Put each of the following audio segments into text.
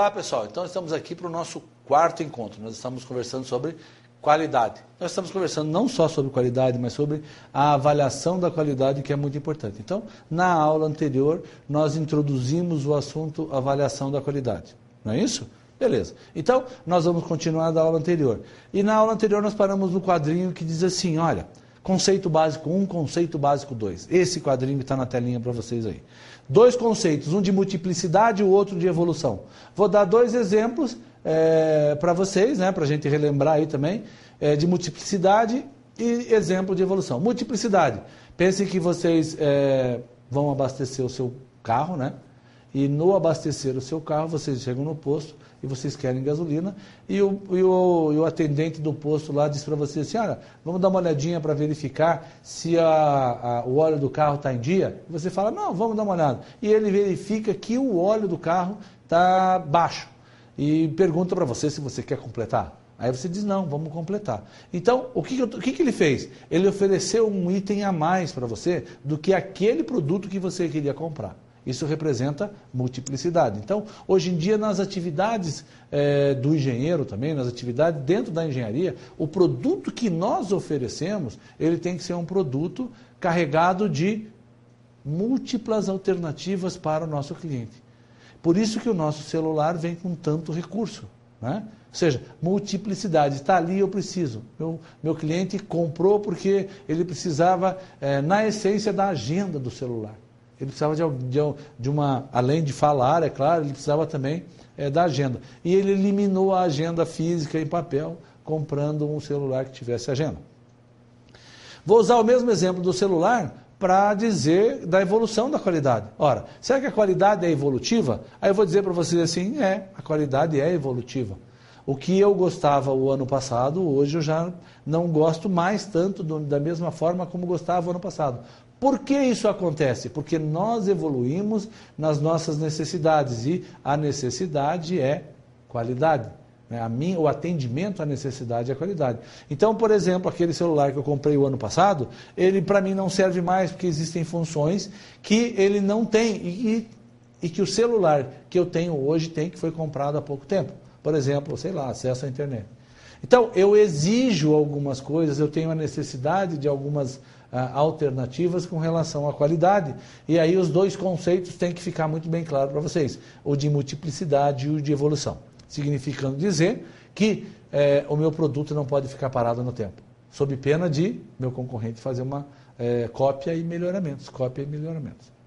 Olá pessoal, então estamos aqui para o nosso quarto encontro. Nós estamos conversando sobre qualidade. Nós estamos conversando não só sobre qualidade, mas sobre a avaliação da qualidade, que é muito importante. Então, na aula anterior, nós introduzimos o assunto avaliação da qualidade. Não é isso? Beleza. Então, nós vamos continuar da aula anterior. E na aula anterior nós paramos no quadrinho que diz assim, olha, conceito básico 1, conceito básico 2. Esse quadrinho que está na telinha para vocês aí. Dois conceitos, um de multiplicidade e o outro de evolução. Vou dar dois exemplos para vocês, né, para a gente relembrar aí também, de multiplicidade e exemplo de evolução. Multiplicidade. Pensem que vocês vão abastecer o seu carro, né? E no abastecer o seu carro, vocês chegam no posto e vocês querem gasolina, e o atendente do posto lá diz para vocês assim, olha, vamos dar uma olhadinha para verificar se o óleo do carro está em dia. E você fala, não, vamos dar uma olhada. E ele verifica que o óleo do carro está baixo. E pergunta para você se você quer completar. Aí você diz, não, vamos completar. Então, o que ele fez? Ele ofereceu um item a mais para você do que aquele produto que você queria comprar. Isso representa multiplicidade. Então, hoje em dia, nas atividades do engenheiro também, nas atividades dentro da engenharia, o produto que nós oferecemos, ele tem que ser um produto carregado de múltiplas alternativas para o nosso cliente. Por isso que o nosso celular vem com tanto recurso, né? Ou seja, multiplicidade. Está ali, eu preciso. Meu cliente comprou porque ele precisava, na essência, da agenda do celular. Ele precisava de uma, além de falar, é claro, ele precisava também da agenda. E ele eliminou a agenda física em papel, comprando um celular que tivesse agenda. Vou usar o mesmo exemplo do celular para dizer da evolução da qualidade. Ora, será que a qualidade é evolutiva? Aí eu vou dizer para vocês assim, a qualidade é evolutiva. O que eu gostava o ano passado, hoje eu já não gosto mais tanto da mesma forma como gostava o ano passado. Por que isso acontece? Porque nós evoluímos nas nossas necessidades e a necessidade é qualidade. O atendimento à necessidade é qualidade. Então, por exemplo, aquele celular que eu comprei o ano passado, ele para mim não serve mais porque existem funções que ele não tem e que o celular que eu tenho hoje tem, que foi comprado há pouco tempo. Por exemplo, sei lá, acesso à internet. Então, eu exijo algumas coisas, eu tenho a necessidade de algumas alternativas com relação à qualidade. E aí os dois conceitos têm que ficar muito bem claro para vocês. O de multiplicidade e o de evolução. Significando dizer que o meu produto não pode ficar parado no tempo. Sob pena de meu concorrente fazer uma cópia e melhoramentos.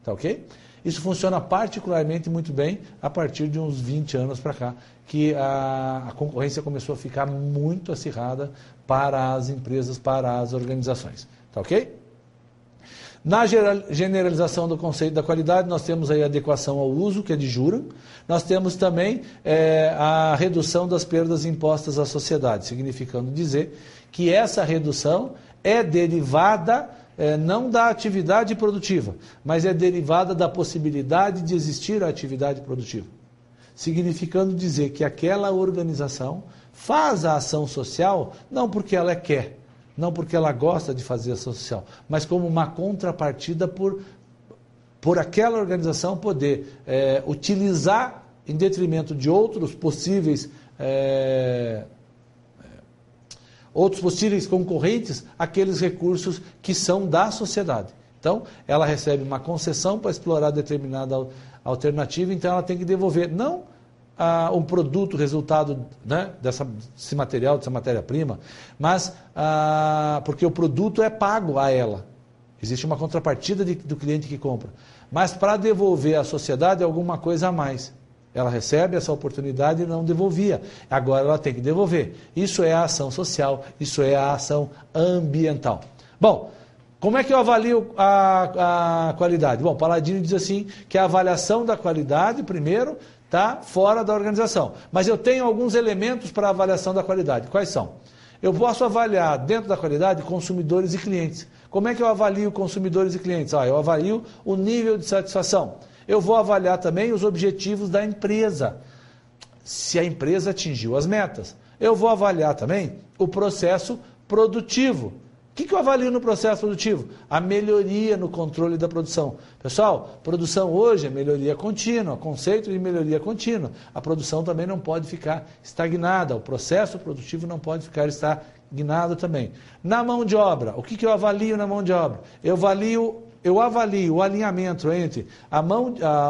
Tá ok? Isso funciona particularmente muito bem a partir de uns 20 anos para cá, que a concorrência começou a ficar muito acirrada para as empresas, para as organizações. Tá ok? Na generalização do conceito da qualidade, nós temos aí a adequação ao uso, que é de Juran. Nós temos também a redução das perdas impostas à sociedade, significando dizer que essa redução é derivada não da atividade produtiva, mas é derivada da possibilidade de existir a atividade produtiva. Significando dizer que aquela organização faz a ação social não porque ela quer, não porque ela gosta de fazer ação social, mas como uma contrapartida por aquela organização poder utilizar em detrimento de outros possíveis concorrentes aqueles recursos que são da sociedade. Então, ela recebe uma concessão para explorar determinada alternativa, então ela tem que devolver, não um produto, resultado, né, desse material, dessa matéria-prima, mas porque o produto é pago a ela. Existe uma contrapartida do cliente que compra. Mas para devolver à sociedade alguma coisa a mais. Ela recebe essa oportunidade e não devolvia. Agora ela tem que devolver. Isso é a ação social, isso é a ação ambiental. Bom, como é que eu avalio a qualidade? Bom, Paladino diz assim que a avaliação da qualidade, primeiro, está fora da organização. Mas eu tenho alguns elementos para a avaliação da qualidade. Quais são? Eu posso avaliar dentro da qualidade consumidores e clientes. Como é que eu avalio consumidores e clientes? Eu avalio o nível de satisfação. Eu vou avaliar também os objetivos da empresa, se a empresa atingiu as metas. Eu vou avaliar também o processo produtivo, que eu avalio no processo produtivo? A melhoria no controle da produção. Pessoal, produção hoje é melhoria contínua, conceito de melhoria contínua. A produção também não pode ficar estagnada, o processo produtivo não pode ficar estagnado também. Na mão de obra, o que eu avalio na mão de obra? Eu avalio o alinhamento entre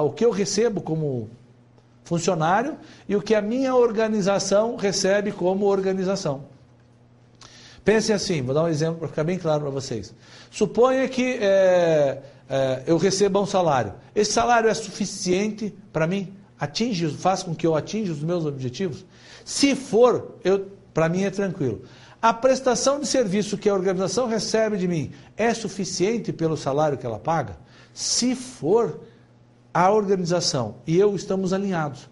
o que eu recebo como funcionário e o que a minha organização recebe como organização. Pensem assim, vou dar um exemplo para ficar bem claro para vocês. Suponha que eu receba um salário. Esse salário é suficiente para mim? Faz com que eu atinja os meus objetivos? Se for, para mim é tranquilo. A prestação de serviço que a organização recebe de mim é suficiente pelo salário que ela paga? Se for, a organização e eu estamos alinhados.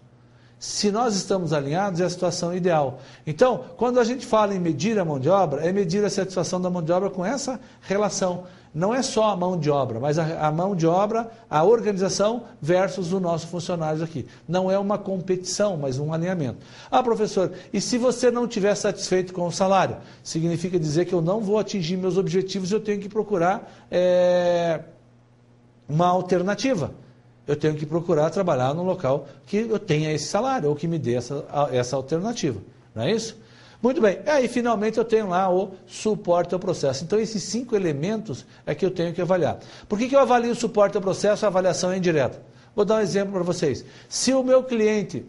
Se nós estamos alinhados, é a situação ideal. Então, quando a gente fala em medir a mão de obra, é medir a satisfação da mão de obra com essa relação. Não é só a mão de obra, mas a mão de obra, a organização versus o nosso funcionário aqui. Não é uma competição, mas um alinhamento. Ah, professor, e se você não estiver satisfeito com o salário? Significa dizer que eu não vou atingir meus objetivos e eu tenho que procurar uma alternativa. Eu tenho que procurar trabalhar num local que eu tenha esse salário, ou que me dê essa alternativa. Não é isso? Muito bem. Aí, finalmente, eu tenho lá o suporte ao processo. Então, esses 5 elementos é que eu tenho que avaliar. Por que eu avalio o suporte ao processo? A avaliação é indireta. Vou dar um exemplo para vocês. Se o meu cliente,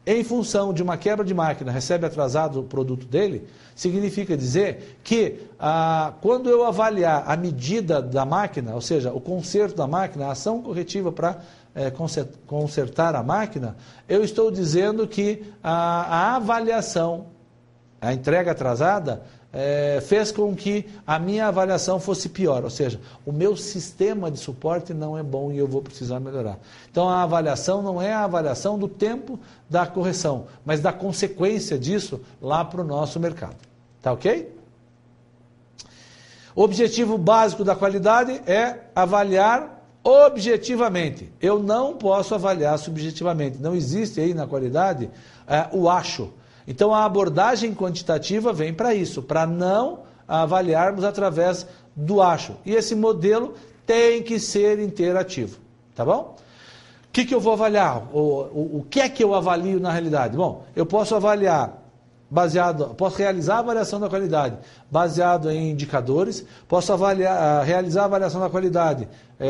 em função de uma quebra de máquina, recebe atrasado o produto dele, significa dizer que quando eu avaliar a medida da máquina, ou seja, o conserto da máquina, a ação corretiva para consertar a máquina, eu estou dizendo que a avaliação, a entrega atrasada, fez com que a minha avaliação fosse pior, ou seja, o meu sistema de suporte não é bom e eu vou precisar melhorar. Então a avaliação não é a avaliação do tempo da correção, mas da consequência disso lá para o nosso mercado. Tá ok? O objetivo básico da qualidade é avaliar objetivamente. Eu não posso avaliar subjetivamente. Não existe aí na qualidade o acho. Então a abordagem quantitativa vem para isso, para não avaliarmos através do acho. E esse modelo tem que ser interativo, tá bom? O que eu vou avaliar? O que é que eu avalio na realidade? Bom, eu posso avaliar posso realizar a avaliação da qualidade baseado em indicadores, posso realizar a avaliação da qualidade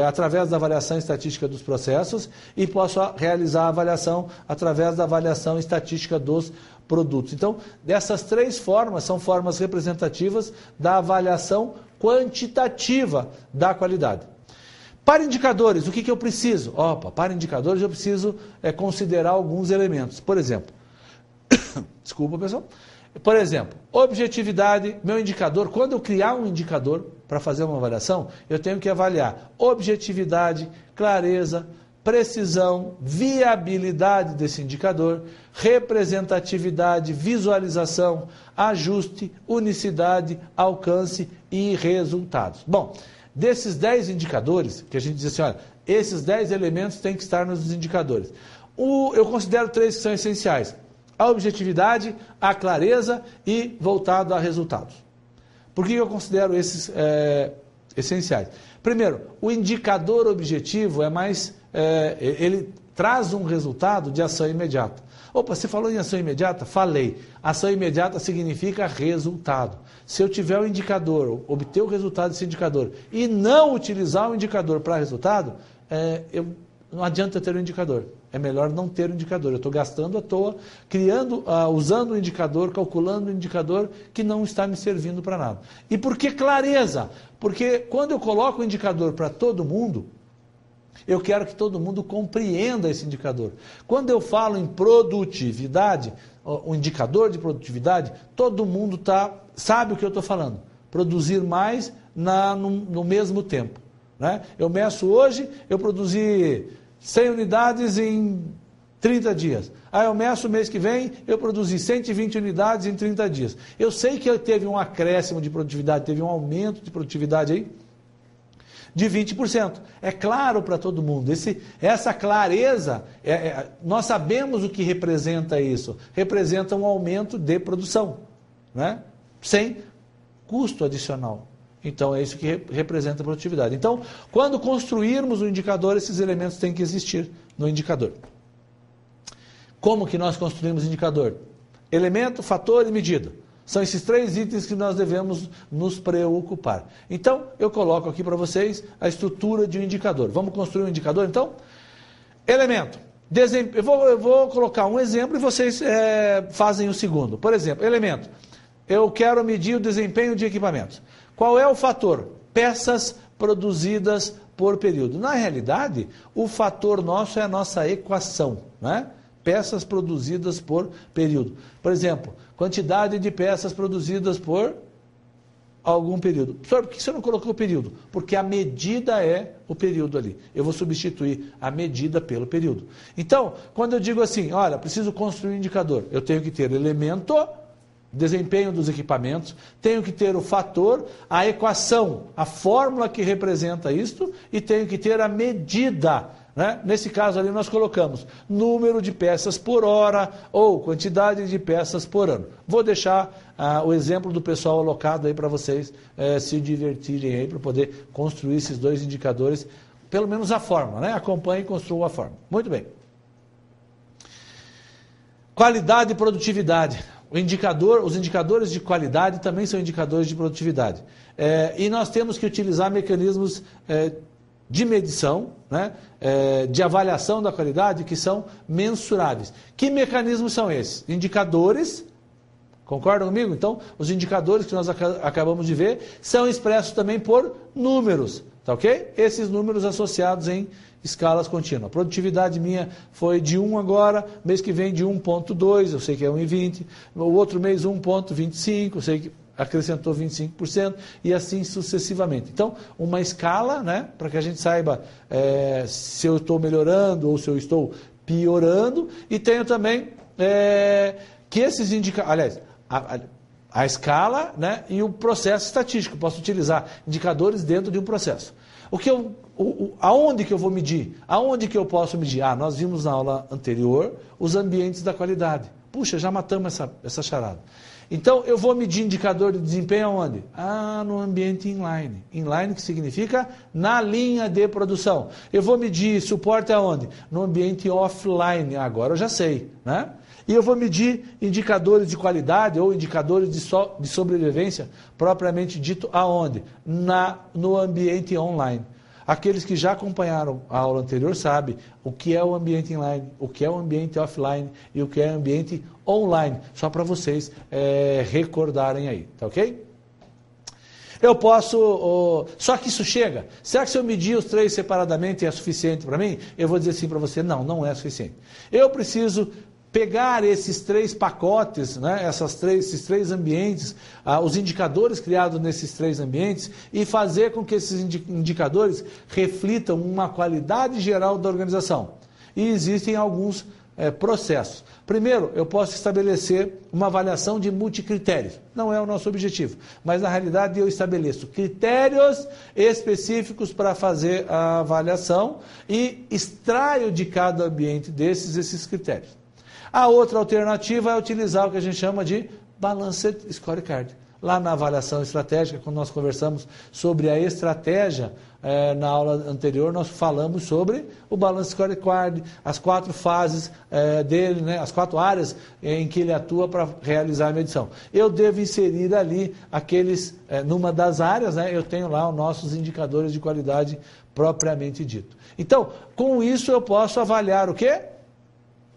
através da avaliação estatística dos processos e posso realizar a avaliação através da avaliação estatística dos produtos. Então, dessas 3 formas são formas representativas da avaliação quantitativa da qualidade. Para indicadores, o que eu preciso? Para indicadores eu preciso considerar alguns elementos. Por exemplo, desculpa, pessoal. Por exemplo, objetividade, meu indicador, quando eu criar um indicador para fazer uma avaliação, eu tenho que avaliar objetividade, clareza, precisão, viabilidade desse indicador, representatividade, visualização, ajuste, unicidade, alcance e resultados. Bom, desses 10 indicadores, que a gente diz assim, olha, esses 10 elementos têm que estar nos indicadores. Eu considero 3 que são essenciais. A objetividade, a clareza e voltado a resultados. Por que eu considero esses essenciais? Primeiro, o indicador objetivo ele traz um resultado de ação imediata. Você falou em ação imediata? Falei. Ação imediata significa resultado. Se eu tiver o indicador, obter o resultado desse indicador e não utilizar o indicador para resultado, não adianta ter um indicador. É melhor não ter um indicador. Eu estou gastando à toa, usando o indicador, calculando o indicador que não está me servindo para nada. E por que clareza? Porque quando eu coloco o indicador para todo mundo, eu quero que todo mundo compreenda esse indicador. Quando eu falo em produtividade, o indicador de produtividade, todo mundo sabe o que eu estou falando. Produzir mais no mesmo tempo. Né? Eu meço hoje, eu produzi 100 unidades em 30 dias. Eu meço o mês que vem, eu produzi 120 unidades em 30 dias. Eu sei que teve um acréscimo de produtividade, teve um aumento de produtividade aí de 20%. É claro para todo mundo. Essa clareza, nós sabemos o que representa isso. Representa um aumento de produção. Né? Sem custo adicional. Então, é isso que representa a produtividade. Então, quando construirmos o indicador, esses elementos têm que existir no indicador. Como que nós construímos o indicador? Elemento, fator e medida. São esses 3 itens que nós devemos nos preocupar. Então, eu coloco aqui para vocês a estrutura de um indicador. Vamos construir um indicador, então? Elemento. Eu vou colocar um exemplo e vocês fazem o segundo. Por exemplo, elemento. Eu quero medir o desempenho de equipamentos. Qual é o fator? Peças produzidas por período. Na realidade, o fator nosso é a nossa equação, né? Peças produzidas por período. Por exemplo, quantidade de peças produzidas por algum período. Professor, por que você não colocou o período? Porque a medida é o período ali. Eu vou substituir a medida pelo período. Então, quando eu digo assim, olha, preciso construir um indicador, eu tenho que ter elemento, desempenho dos equipamentos, tenho que ter o fator, a equação, a fórmula que representa isto, e tenho que ter a medida. Né? Nesse caso ali nós colocamos número de peças por hora ou quantidade de peças por ano. Vou deixar o exemplo do pessoal alocado aí para vocês se divertirem aí para poder construir esses 2 indicadores, pelo menos a fórmula, né? Acompanhe e construa a fórmula. Muito bem. Qualidade e produtividade. Os indicadores de qualidade também são indicadores de produtividade. E nós temos que utilizar mecanismos de medição, né, de avaliação da qualidade que são mensuráveis. Que mecanismos são esses? Indicadores, concordam comigo? Então, os indicadores que nós acabamos de ver são expressos também por números, tá ok? Esses números associados em escalas contínuas. A produtividade minha foi de 1 agora, mês que vem de 1,2, eu sei que é 1,20, o outro mês 1,25, eu sei que acrescentou 25%, e assim sucessivamente. Então, uma escala, né, para que a gente saiba se eu estou melhorando ou se eu estou piorando, e tenho também que esses indicadores, aliás, a escala, né, e o processo estatístico. Posso utilizar indicadores dentro de um processo. Aonde que eu vou medir? Aonde que eu posso medir? Nós vimos na aula anterior os ambientes da qualidade. Puxa, já matamos essa charada. Então, eu vou medir indicador de desempenho aonde? No ambiente inline. Inline que significa na linha de produção. Eu vou medir suporte aonde? No ambiente offline. Agora eu já sei, né? E eu vou medir indicadores de qualidade ou indicadores de sobrevivência, propriamente dito, aonde? No ambiente online. Aqueles que já acompanharam a aula anterior sabem o que é o ambiente inline, o que é o ambiente offline e o que é o ambiente online. Só para vocês recordarem aí, tá ok? Eu posso... Só que isso chega? Será que se eu medir os 3 separadamente é suficiente para mim? Eu vou dizer assim para você, não é suficiente. Eu preciso pegar esses 3 pacotes, né, esses três ambientes, os indicadores criados nesses 3 ambientes e fazer com que esses indicadores reflitam uma qualidade geral da organização. E existem alguns processos. Primeiro, eu posso estabelecer uma avaliação de multicritérios. Não é o nosso objetivo, mas na realidade eu estabeleço critérios específicos para fazer a avaliação e extraio de cada ambiente esses critérios. A outra alternativa é utilizar o que a gente chama de Balanced Scorecard. Lá na avaliação estratégica, quando nós conversamos sobre a estratégia, na aula anterior, nós falamos sobre o Balanced Scorecard, as 4 fases dele, né, as 4 áreas em que ele atua para realizar a medição. Eu devo inserir ali numa das áreas, né, eu tenho lá os nossos indicadores de qualidade propriamente dito. Então, com isso eu posso avaliar o quê?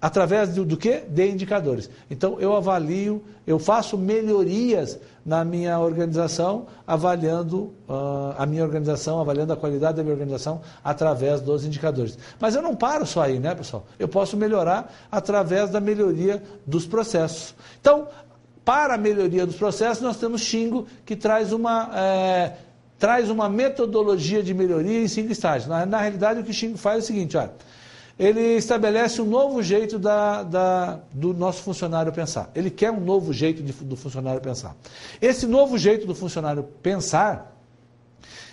Através do quê? De indicadores. Então, eu faço melhorias na minha organização, avaliando avaliando a qualidade da minha organização através dos indicadores. Mas eu não paro só aí, né, pessoal? Eu posso melhorar através da melhoria dos processos. Então, para a melhoria dos processos, nós temos Shingo, que traz uma metodologia de melhoria em 5 estágios. Na realidade, o que o Shingo faz é o seguinte, olha, ele estabelece um novo jeito do nosso funcionário pensar. Ele quer um novo jeito do funcionário pensar. Esse novo jeito do funcionário pensar,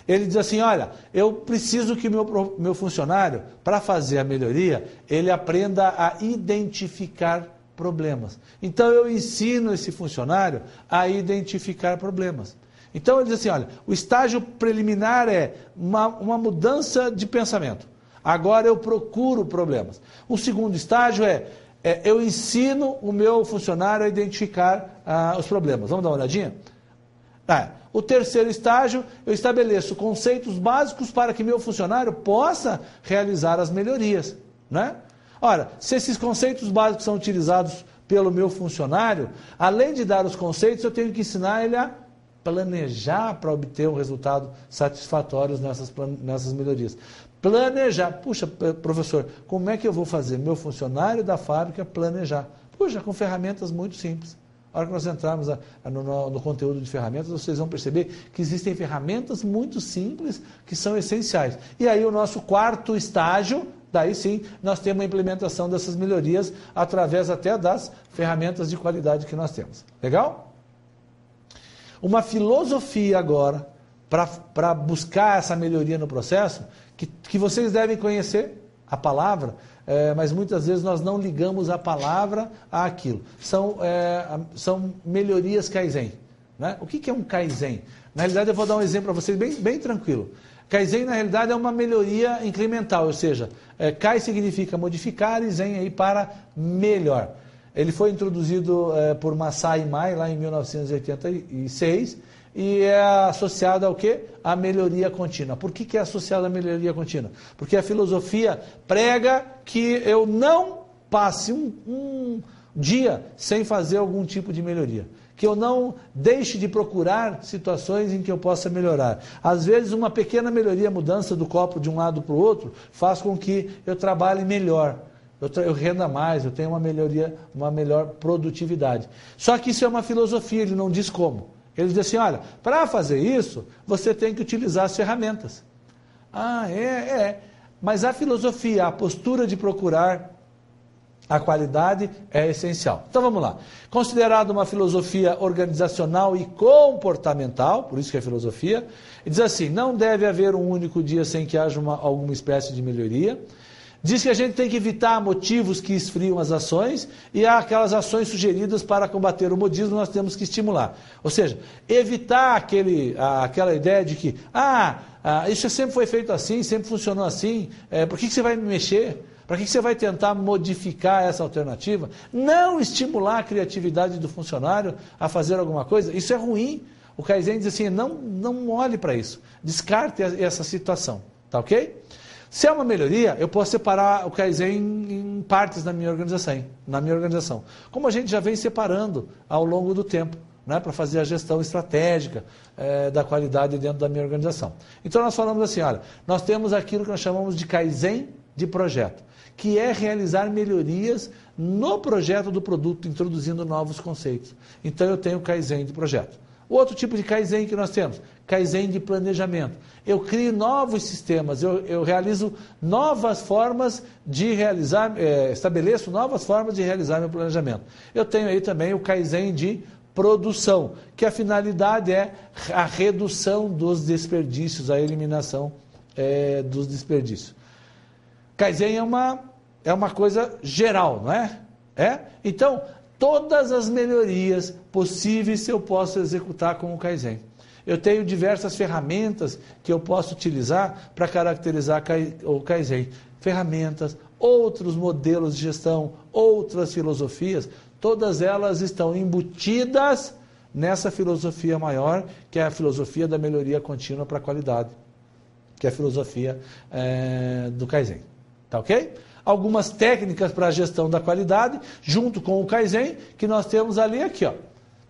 ele diz assim, olha, eu preciso que meu funcionário, para fazer a melhoria, ele aprenda a identificar problemas. Então, eu ensino esse funcionário a identificar problemas. Então ele diz assim, olha, o estágio preliminar é uma mudança de pensamento. Agora eu procuro problemas. O segundo estágio eu ensino o meu funcionário a identificar os problemas. Vamos dar uma olhadinha? O terceiro estágio, eu estabeleço conceitos básicos para que meu funcionário possa realizar as melhorias, né? Ora, se esses conceitos básicos são utilizados pelo meu funcionário, além de dar os conceitos, eu tenho que ensinar ele a planejar para obter um resultado satisfatório nessas melhorias. Planejar. Puxa, professor, como é que eu vou fazer meu funcionário da fábrica planejar? Puxa, com ferramentas muito simples. A hora que nós entrarmos no conteúdo de ferramentas, vocês vão perceber que existem ferramentas muito simples que são essenciais. E aí o nosso quarto estágio, daí sim, nós temos a implementação dessas melhorias através até das ferramentas de qualidade que nós temos. Legal? Uma filosofia agora, para buscar essa melhoria no processo, que vocês devem conhecer a palavra, mas muitas vezes nós não ligamos a palavra àquilo. São melhorias Kaizen, né? O que é um Kaizen? Na realidade, eu vou dar um exemplo para vocês bem tranquilo. Kaizen, na realidade, é uma melhoria incremental, ou seja, Kai significa modificar e Zen aí para melhor. Ele foi introduzido por Masai Imai lá em 1986 e é associado ao quê? A melhoria contínua. Por que é associado à melhoria contínua? Porque a filosofia prega que eu não passe um dia sem fazer algum tipo de melhoria. Que eu não deixe de procurar situações em que eu possa melhorar. Às vezes uma pequena melhoria, mudança do copo de um lado para o outro, faz com que eu trabalhe melhor. Eu renda mais, eu tenho uma melhor produtividade. Só que isso é uma filosofia, ele não diz como. Ele diz assim, olha, para fazer isso, você tem que utilizar as ferramentas. Mas a filosofia, a postura de procurar a qualidade é essencial. Então vamos lá. Considerado uma filosofia organizacional e comportamental, por isso que é filosofia, ele diz assim, não deve haver um único dia sem que haja alguma espécie de melhoria. Diz que a gente tem que evitar motivos que esfriam as ações e aquelas ações sugeridas para combater o modismo nós temos que estimular. Ou seja, evitar aquela ideia de que isso sempre foi feito assim, sempre funcionou assim, por que você vai me mexer? Para que você vai tentar modificar essa alternativa? Não estimular a criatividade do funcionário a fazer alguma coisa, isso é ruim. O Kaizen diz assim, não olhe para isso, descarte essa situação, tá ok? Se é uma melhoria, eu posso separar o Kaizen em partes na minha organização. Como a gente já vem separando ao longo do tempo, né, para fazer a gestão estratégica da qualidade dentro da minha organização. Então nós falamos assim, olha, nós temos aquilo que nós chamamos de Kaizen de projeto, que é realizar melhorias no projeto do produto, introduzindo novos conceitos. Então eu tenho o Kaizen de projeto. Outro tipo de Kaizen que nós temos, Kaizen de planejamento. Eu crio novos sistemas, eu realizo novas formas de realizar, estabeleço novas formas de realizar meu planejamento. Eu tenho aí também o Kaizen de produção, que a finalidade é a redução dos desperdícios, a eliminação dos desperdícios. Kaizen é uma coisa geral, não é? Então, todas as melhorias possíveis eu posso executar com o Kaizen. Eu tenho diversas ferramentas que eu posso utilizar para caracterizar o Kaizen. Ferramentas, outros modelos de gestão, outras filosofias, todas elas estão embutidas nessa filosofia maior, que é a filosofia da melhoria contínua para a qualidade, que é a filosofia do Kaizen. Tá ok? Algumas técnicas para a gestão da qualidade, junto com o Kaizen, que nós temos ali aqui, ó.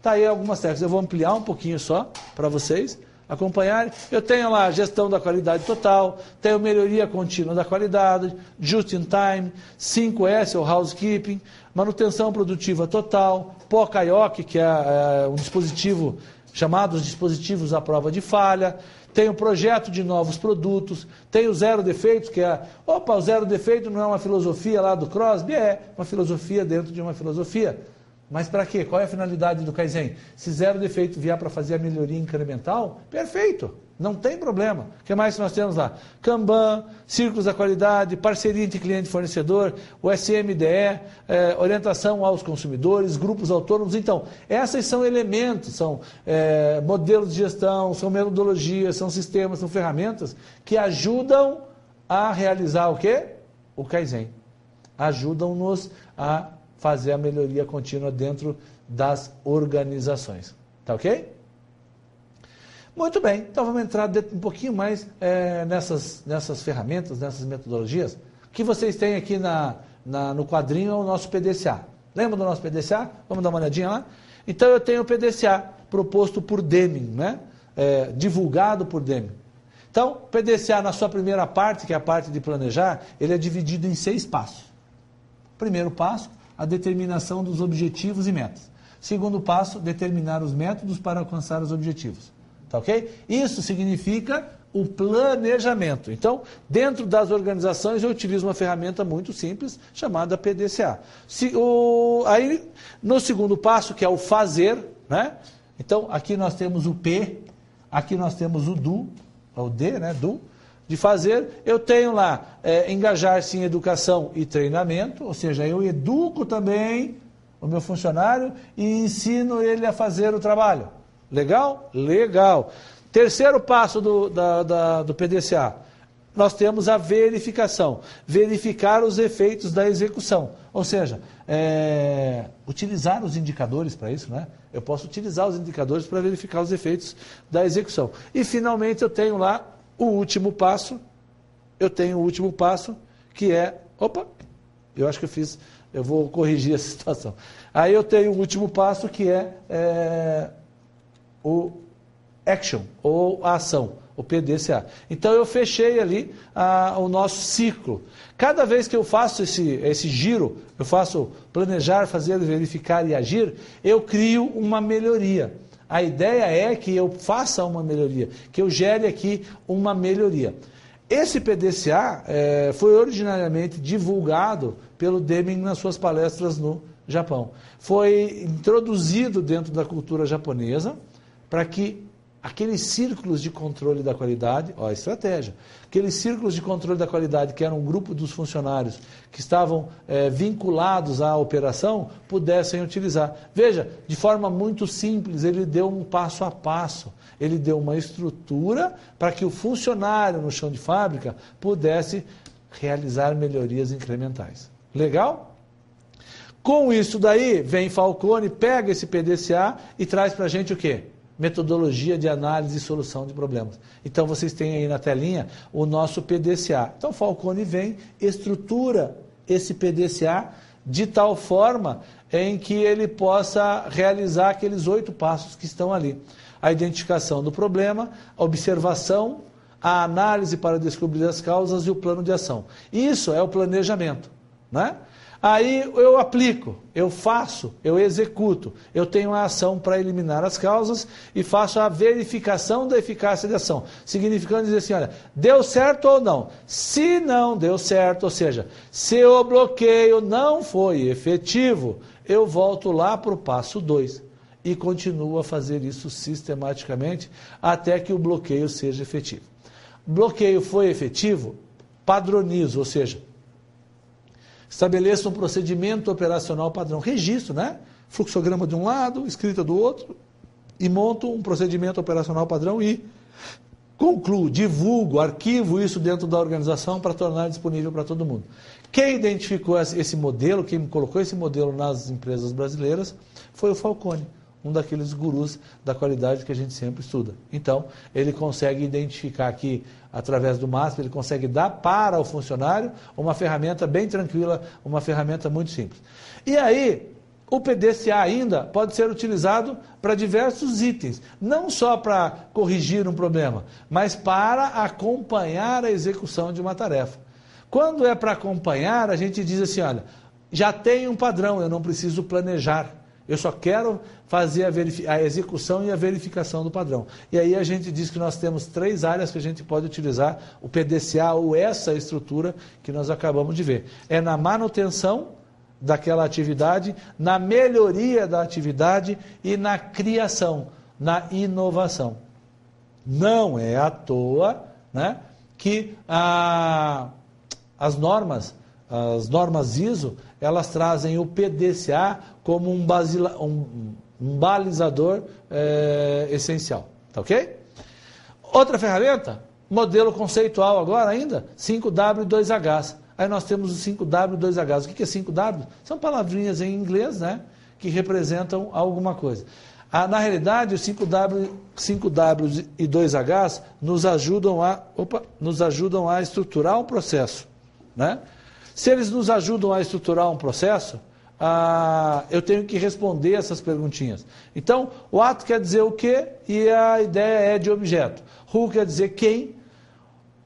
Tá aí algumas técnicas. Eu vou ampliar um pouquinho só para vocês acompanharem. Eu tenho lá a gestão da qualidade total, tenho melhoria contínua da qualidade, just in time, 5S, ou housekeeping, manutenção produtiva total, POCAIOC, que é um dispositivo chamado os dispositivos à prova de falha. Tem o projeto de novos produtos, tem o zero defeitos, que é, o zero defeito não é uma filosofia lá do Crosby? É uma filosofia dentro de uma filosofia. Mas para quê? Qual é a finalidade do Kaizen? Se zero defeito vier para fazer a melhoria incremental, perfeito. Não tem problema. O que mais nós temos lá? Kanban, círculos da qualidade, parceria entre cliente e fornecedor, o SMDE, orientação aos consumidores, grupos autônomos. Então, esses são elementos, são modelos de gestão, são metodologias, são sistemas, são ferramentas que ajudam a realizar o quê? O Kaizen. Ajudam-nos a fazer a melhoria contínua dentro das organizações. Tá ok? Muito bem, então vamos entrar um pouquinho mais nessas ferramentas, nessas metodologias. O que vocês têm aqui no quadrinho é o nosso PDCA. Lembra do nosso PDCA? Vamos dar uma olhadinha lá? Então eu tenho o PDCA proposto por Deming, né? Divulgado por Deming. Então, o PDCA na sua primeira parte, que é a parte de planejar, ele é dividido em 6 passos. Primeiro passo, a determinação dos objetivos e metas. Segundo passo, determinar os métodos para alcançar os objetivos. Tá ok? Isso significa o planejamento. Então, dentro das organizações, eu utilizo uma ferramenta muito simples, chamada PDCA. Aí, no segundo passo, que é o fazer, né? Então, aqui nós temos o P, aqui nós temos o do, o D, né? Do, de fazer. Eu tenho lá, engajar-se em educação e treinamento, ou seja, eu educo também o meu funcionário e ensino ele a fazer o trabalho. Legal? Legal. Terceiro passo do PDCA, nós temos a verificação. Verificar os efeitos da execução. Ou seja, utilizar os indicadores para isso, né? Eu posso utilizar os indicadores para verificar os efeitos da execução. E, finalmente, eu tenho lá o último passo. Eu tenho o último passo, que é... Opa! Eu acho que eu vou corrigir essa situação. Aí eu tenho o último passo, que é o action, ou a ação, o PDCA. Então eu fechei ali o nosso ciclo. Cada vez que eu faço esse giro, eu faço planejar, fazer, verificar e agir, eu crio uma melhoria. A ideia é que eu faça uma melhoria, que eu gere aqui uma melhoria. Esse PDCA foi originariamente divulgado pelo Deming nas suas palestras no Japão. Foi introduzido dentro da cultura japonesa para que aqueles círculos de controle da qualidade, ó, a estratégia, aqueles círculos de controle da qualidade que eram um grupo dos funcionários que estavam vinculados à operação, pudessem utilizar. Veja, de forma muito simples, ele deu um passo a passo, ele deu uma estrutura para que o funcionário no chão de fábrica pudesse realizar melhorias incrementais. Legal? Com isso daí, vem Falcone, pega esse PDCA e traz para a gente o quê? Metodologia de análise e solução de problemas. Então, vocês têm aí na telinha o nosso PDCA. Então, Falcone vem, estrutura esse PDCA de tal forma em que ele possa realizar aqueles 8 passos que estão ali. A identificação do problema, a observação, a análise para descobrir as causas e o plano de ação. Isso é o planejamento, né? Aí eu aplico, eu faço, eu executo, eu tenho a ação para eliminar as causas e faço a verificação da eficácia da ação. Significando dizer assim, olha, deu certo ou não? Se não deu certo, ou seja, se o bloqueio não foi efetivo, eu volto lá para o passo 2 e continuo a fazer isso sistematicamente até que o bloqueio seja efetivo. Bloqueio foi efetivo, padronizo, ou seja, estabeleça um procedimento operacional padrão. Registro, né? Fluxograma de um lado, escrita do outro, e monto um procedimento operacional padrão e concluo, divulgo, arquivo isso dentro da organização para tornar disponível para todo mundo. Quem identificou esse modelo, quem colocou esse modelo nas empresas brasileiras, foi o Falcone, um daqueles gurus da qualidade que a gente sempre estuda. Então, ele consegue identificar aqui, através do MASP, ele consegue dar para o funcionário uma ferramenta bem tranquila, uma ferramenta muito simples. E aí, o PDCA ainda pode ser utilizado para diversos itens, não só para corrigir um problema, mas para acompanhar a execução de uma tarefa. Quando é para acompanhar, a gente diz assim, olha, já tem um padrão, eu não preciso planejar. Eu só quero fazer a execução e a verificação do padrão. E aí a gente diz que nós temos 3 áreas que a gente pode utilizar o PDCA ou essa estrutura que nós acabamos de ver. É na manutenção daquela atividade, na melhoria da atividade e na criação, na inovação. Não é à toa, né, que as normas ISO, elas trazem o PDCA como um balizador essencial. Tá ok? Outra ferramenta, modelo conceitual agora ainda, 5W e 2Hs. Aí nós temos o 5W e 2Hs. O que é 5W? São palavrinhas em inglês, né, que representam alguma coisa. Na realidade, os 5W e 2Hs nos ajudam a estruturar um processo, né? Se eles nos ajudam a estruturar um processo, eu tenho que responder essas perguntinhas. Então, what quer dizer o que e a ideia é de objeto. Who quer dizer quem.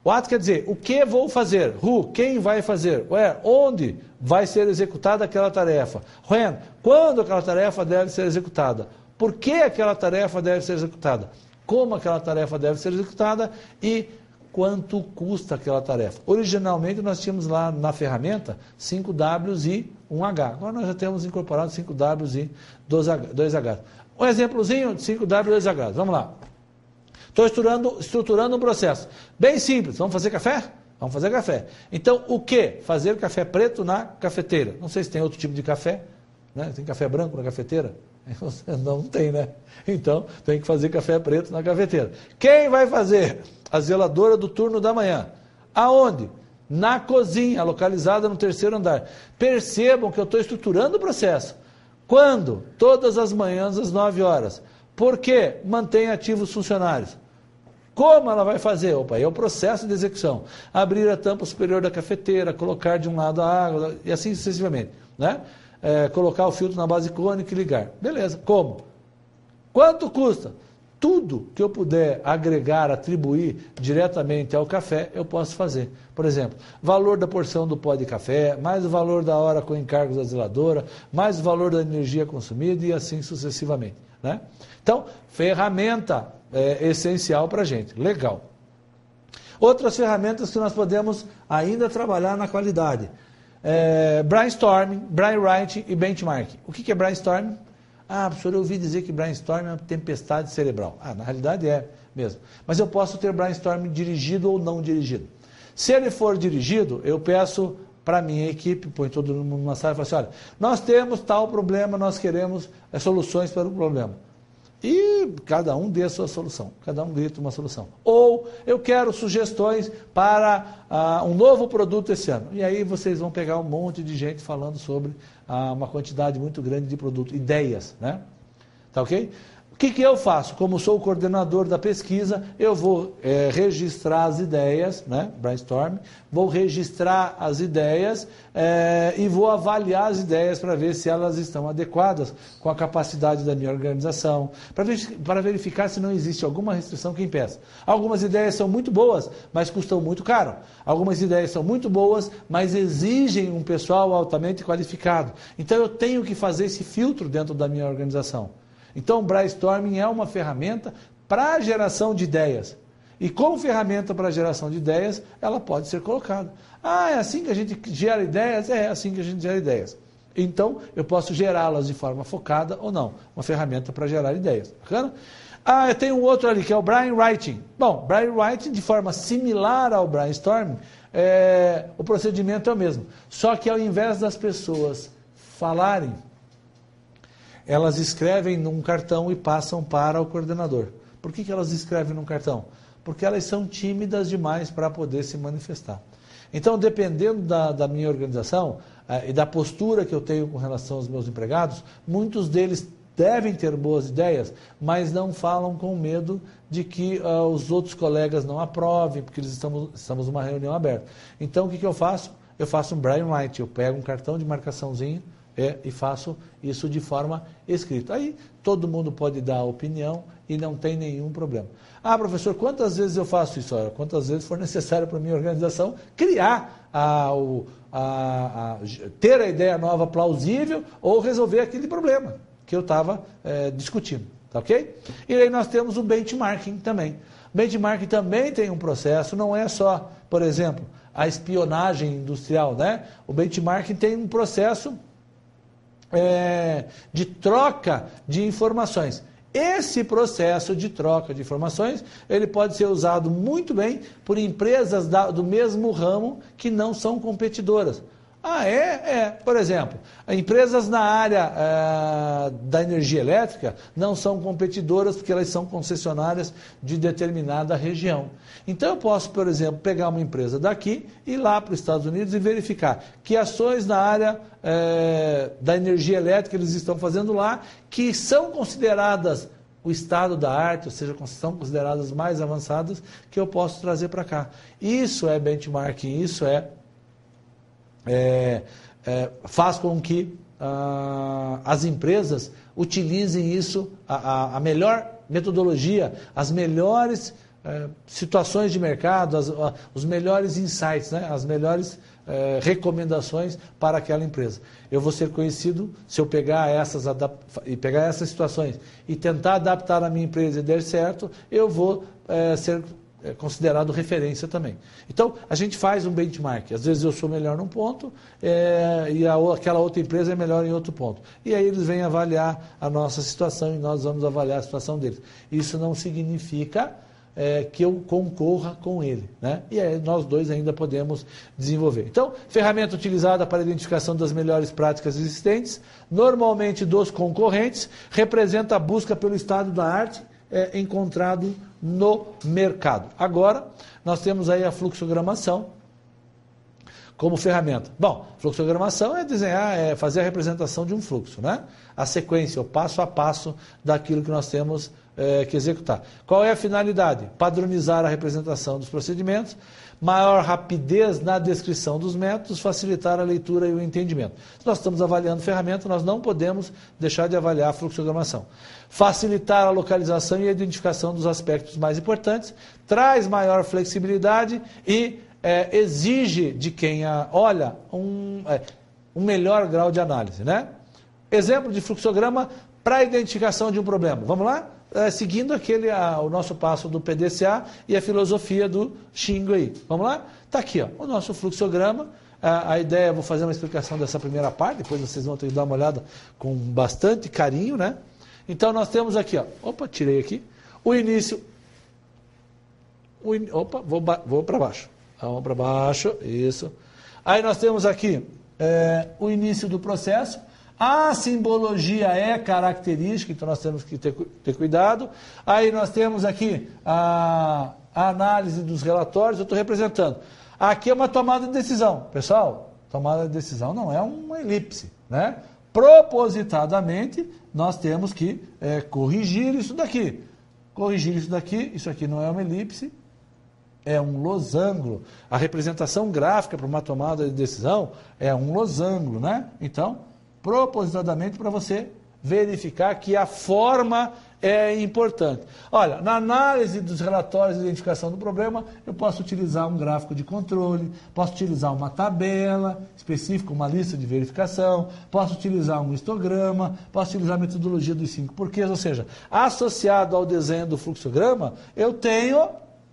What quer dizer o que vou fazer. Who, quem vai fazer. Where, onde vai ser executada aquela tarefa. When, quando aquela tarefa deve ser executada. Por que aquela tarefa deve ser executada? Como aquela tarefa deve ser executada e quanto custa aquela tarefa. Originalmente nós tínhamos lá na ferramenta 5Ws e 1H. Agora nós já temos incorporado 5Ws e 2H. Um exemplozinho de 5W e 2H. Vamos lá. Estou estruturando um processo. Bem simples. Vamos fazer café? Vamos fazer café. Então, o que? Fazer café preto na cafeteira. Não sei se tem outro tipo de café. Né? Tem café branco na cafeteira? Não tem, né? Então, tem que fazer café preto na cafeteira. Quem vai fazer? A zeladora do turno da manhã. Aonde? Na cozinha, localizada no 3º andar. Percebam que eu estou estruturando o processo. Quando? Todas as manhãs, às 9 horas. Por quê? Mantém ativos os funcionários. Como ela vai fazer? Opa, é o processo de execução. Abrir a tampa superior da cafeteira, colocar de um lado a água, e assim sucessivamente, né? Colocar o filtro na base cônica e ligar. Beleza, como? Quanto custa? Tudo que eu puder agregar, atribuir diretamente ao café, eu posso fazer. Por exemplo, valor da porção do pó de café, mais o valor da hora com encargos da zeladora, mais o valor da energia consumida e assim sucessivamente, né? Então, ferramenta essencial para a gente. Legal. Outras ferramentas que nós podemos ainda trabalhar na qualidade. Brainstorming, brainwriting e benchmarking. O que é brainstorming? Professor, eu ouvi dizer que brainstorming é uma tempestade cerebral. Na realidade é mesmo. Mas eu posso ter brainstorming dirigido ou não dirigido. Se ele for dirigido, eu peço para a minha equipe, põe todo mundo numa sala e falo assim, olha, nós temos tal problema, nós queremos soluções para o problema. E cada um dê a sua solução, cada um grita uma solução. Ou eu quero sugestões para um novo produto esse ano. E aí vocês vão pegar um monte de gente falando sobre uma quantidade muito grande de produtos, ideias, né? Tá ok? O que eu faço? Como sou o coordenador da pesquisa, eu vou registrar as ideias, né? Brainstorm, vou registrar as ideias e vou avaliar as ideias para ver se elas estão adequadas com a capacidade da minha organização, para verificar se não existe alguma restrição que impeça. Algumas ideias são muito boas, mas custam muito caro. Algumas ideias são muito boas, mas exigem um pessoal altamente qualificado. Então eu tenho que fazer esse filtro dentro da minha organização. Então, o brainstorming é uma ferramenta para a geração de ideias. E como ferramenta para a geração de ideias, ela pode ser colocada. É assim que a gente gera ideias? É assim que a gente gera ideias. Então, eu posso gerá-las de forma focada ou não. Uma ferramenta para gerar ideias. Bacana? Eu tenho um outro ali, que é o brainwriting. Bom, brainwriting, de forma similar ao brainstorming, o procedimento é o mesmo. Só que ao invés das pessoas falarem, elas escrevem num cartão e passam para o coordenador. Por que elas escrevem num cartão? Porque elas são tímidas demais para poder se manifestar. Então, dependendo da minha organização e da postura que eu tenho com relação aos meus empregados, muitos deles devem ter boas ideias, mas não falam com medo de que os outros colegas não aprovem, porque estamos numa reunião aberta. Então, o que eu faço? Eu faço um brainwriting, eu pego um cartão de marcaçãozinho, e faço isso de forma escrita. Aí todo mundo pode dar opinião e não tem nenhum problema. Professor, quantas vezes eu faço isso? Quantas vezes for necessário para a minha organização criar, ter a ideia nova plausível ou resolver aquele problema que eu estava discutindo. Tá ok? E aí nós temos o benchmarking também. Benchmarking também tem um processo, não é só, por exemplo, a espionagem industrial, né? O benchmarking tem um processo de troca de informações. Esse processo de troca de informações, ele pode ser usado muito bem por empresas do mesmo ramo que não são competidoras. Por exemplo, empresas na área da energia elétrica não são competidoras porque elas são concessionárias de determinada região. Então eu posso, por exemplo, pegar uma empresa daqui e ir lá para os Estados Unidos e verificar que ações na área da energia elétrica eles estão fazendo lá, que são consideradas o estado da arte, ou seja, são consideradas mais avançadas, que eu posso trazer para cá. Isso é benchmarking, isso faz com que as empresas utilizem isso, a melhor metodologia, as melhores situações de mercado, os melhores insights, né? As melhores recomendações para aquela empresa. Eu vou ser conhecido se eu pegar essas situações e tentar adaptar a minha empresa e der certo, eu vou ser considerado referência também. Então, a gente faz um benchmark. Às vezes eu sou melhor num ponto e aquela outra empresa é melhor em outro ponto. E aí eles vêm avaliar a nossa situação e nós vamos avaliar a situação deles. Isso não significa que eu concorra com ele, né? E aí nós dois ainda podemos desenvolver. Então, ferramenta utilizada para a identificação das melhores práticas existentes, normalmente dos concorrentes, representa a busca pelo estado da arte encontrado no mercado. Agora, nós temos aí a fluxogramação como ferramenta. Bom, fluxogramação é desenhar, fazer a representação de um fluxo, né? A sequência, o passo a passo daquilo que nós temos que executar. Qual é a finalidade? Padronizar a representação dos procedimentos, maior rapidez na descrição dos métodos, facilitar a leitura e o entendimento. Se nós estamos avaliando ferramenta, nós não podemos deixar de avaliar a fluxogramação. Facilitar a localização e a identificação dos aspectos mais importantes, traz maior flexibilidade e exige de quem olha um melhor grau de análise, né? Exemplo de fluxograma para a identificação de um problema. Vamos lá? Seguindo o nosso passo do PDCA e a filosofia do Shingo aí. Vamos lá? Está aqui, ó, o nosso fluxograma. A ideia, vou fazer uma explicação dessa primeira parte, depois vocês vão ter que dar uma olhada com bastante carinho, né? Então nós temos aqui, ó, tirei aqui, o início. Vou para baixo. Vamos para baixo, isso. Aí nós temos aqui o início do processo. A simbologia é característica, então nós temos que ter cuidado. Aí nós temos aqui a análise dos relatórios, eu estou representando. Aqui é uma tomada de decisão. Pessoal, tomada de decisão não é uma elipse, né? Propositadamente, nós temos que corrigir isso daqui. Corrigir isso daqui, isso aqui não é uma elipse, é um losango. A representação gráfica para uma tomada de decisão é um losango, né? Então, propositadamente para você verificar que a forma é importante. Olha, na análise dos relatórios de identificação do problema, eu posso utilizar um gráfico de controle, posso utilizar uma tabela específica, uma lista de verificação, posso utilizar um histograma, posso utilizar a metodologia dos 5 porquês, ou seja, associado ao desenho do fluxograma, eu tenho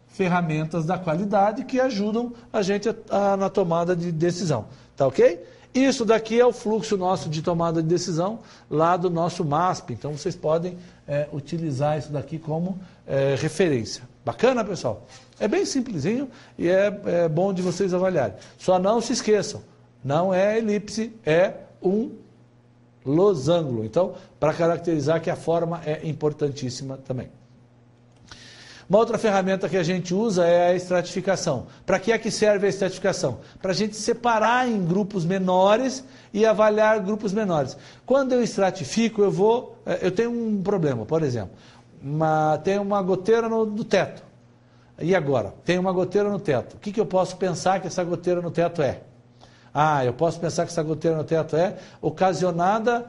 ferramentas da qualidade que ajudam a gente na tomada de decisão. Tá ok? Isso daqui é o fluxo nosso de tomada de decisão lá do nosso MASP. Então, vocês podem utilizar isso daqui como referência. Bacana, pessoal? É bem simplesinho e é bom de vocês avaliarem. Só não se esqueçam, não é elipse, é um losango. Então, para caracterizar que a forma é importantíssima também. Uma outra ferramenta que a gente usa é a estratificação. Para que é que serve a estratificação? Para a gente separar em grupos menores e avaliar grupos menores. Quando eu estratifico, eu tenho um problema, por exemplo. Tem uma goteira no teto. E agora? Tem uma goteira no teto. O que eu posso pensar que essa goteira no teto é? Eu posso pensar que essa goteira no teto é ocasionada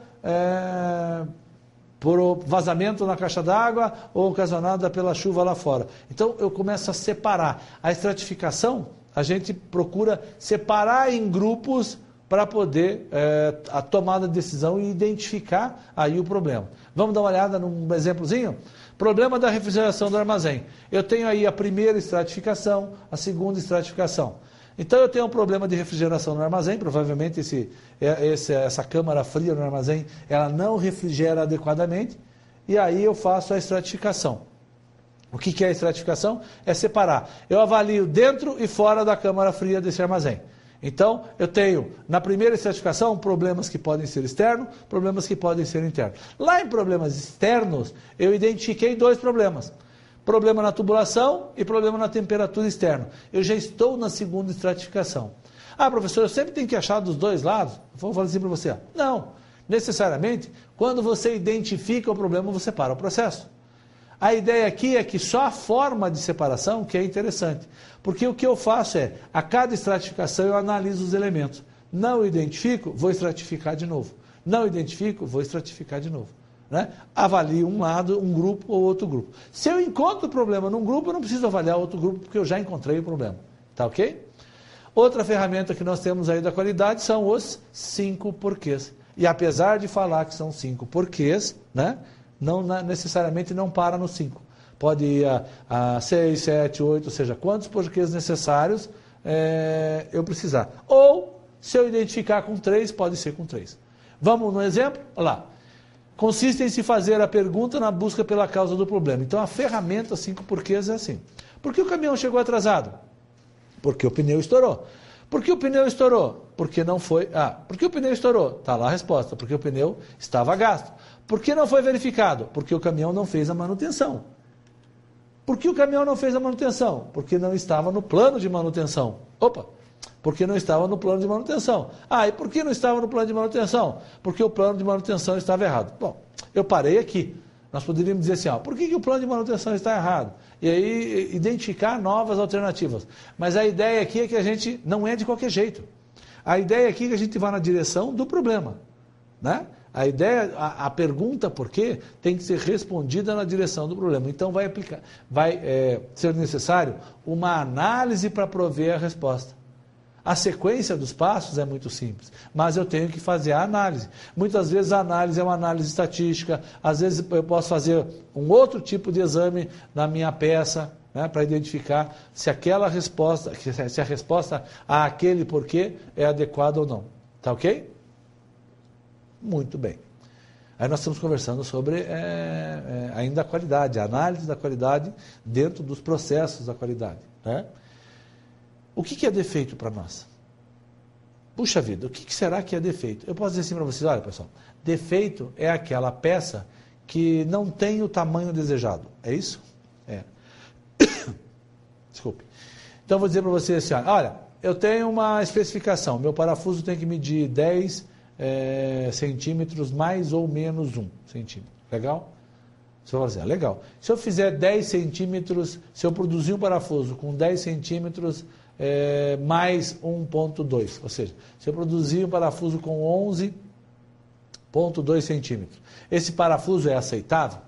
por vazamento na caixa d'água ou ocasionada pela chuva lá fora. Então, eu começo a separar. A estratificação, a gente procura separar em grupos para poder a tomada de decisão e identificar aí o problema. Vamos dar uma olhada num exemplozinho? Problema da refrigeração do armazém. Eu tenho aí a primeira estratificação, a segunda estratificação. Então eu tenho um problema de refrigeração no armazém, provavelmente essa câmara fria no armazém, ela não refrigera adequadamente. e aí eu faço a estratificação. O que é a estratificação? É separar. Eu avalio dentro e fora da câmara fria desse armazém. Então, eu tenho, na primeira estratificação, problemas que podem ser externos, problemas que podem ser internos. Lá em problemas externos, eu identifiquei 2 problemas. Problema na tubulação e problema na temperatura externa. Eu já estou na segunda estratificação. Ah, professor, eu sempre tenho que achar dos 2 lados? Eu vou falar assim para você. Não, necessariamente, quando você identifica o problema, você para o processo. A ideia aqui é que só a forma de separação que é interessante. Porque o que eu faço é, a cada estratificação eu analiso os elementos. Não identifico, vou estratificar de novo. Não identifico, vou estratificar de novo. Né? Avalio um lado, um grupo ou outro grupo. Se eu encontro o problema num grupo, eu não preciso avaliar outro grupo, porque eu já encontrei o problema. Tá ok? Outra ferramenta que nós temos aí da qualidade são os 5 porquês. E apesar de falar que são 5 porquês, né? Não necessariamente não para no 5. Pode ir a 6, 7, 8, ou seja, quantos porquês necessários eu precisar. Ou, se eu identificar com 3, pode ser com 3. Vamos no exemplo? Olha lá. Consiste em se fazer a pergunta na busca pela causa do problema. Então, a ferramenta 5 porquês é assim. Por que o caminhão chegou atrasado? Porque o pneu estourou. Por que o pneu estourou? Porque não foi... por que o pneu estourou? Está lá a resposta. Porque o pneu estava gasto. Por que não foi verificado? Porque o caminhão não fez a manutenção. Por que o caminhão não fez a manutenção? Porque não estava no plano de manutenção. Porque não estava no plano de manutenção. E por que não estava no plano de manutenção? Porque o plano de manutenção estava errado. Bom, eu parei aqui. Nós poderíamos dizer assim, por que o plano de manutenção está errado? E aí identificar novas alternativas. Mas a ideia aqui é que a gente não é de qualquer jeito. A ideia aqui é que a gente vá na direção do problema, né? A ideia, a pergunta por quê tem que ser respondida na direção do problema. Então vai ser necessário uma análise para prover a resposta. A sequência dos passos é muito simples, mas eu tenho que fazer a análise. Muitas vezes a análise é uma análise estatística, às vezes eu posso fazer um outro tipo de exame na minha peça, né, para identificar se aquela resposta, se a resposta a aquele porquê é adequada ou não. Tá ok? Muito bem. Aí nós estamos conversando sobre ainda a qualidade, a análise da qualidade dentro dos processos da qualidade. Né? O que é defeito para nós? Puxa vida, o que será que é defeito? Eu posso dizer assim para vocês, olha pessoal, defeito é aquela peça que não tem o tamanho desejado. É isso? Desculpe. Então eu vou dizer para vocês assim, olha, eu tenho uma especificação, meu parafuso tem que medir 10 centímetros mais ou menos 1 centímetro. Legal? Você vai dizer, legal. Se eu fizer 10 centímetros, se eu produzir um parafuso com 10 centímetros mais 1,2, ou seja, se eu produzir um parafuso com 11,2 centímetros, esse parafuso é aceitável?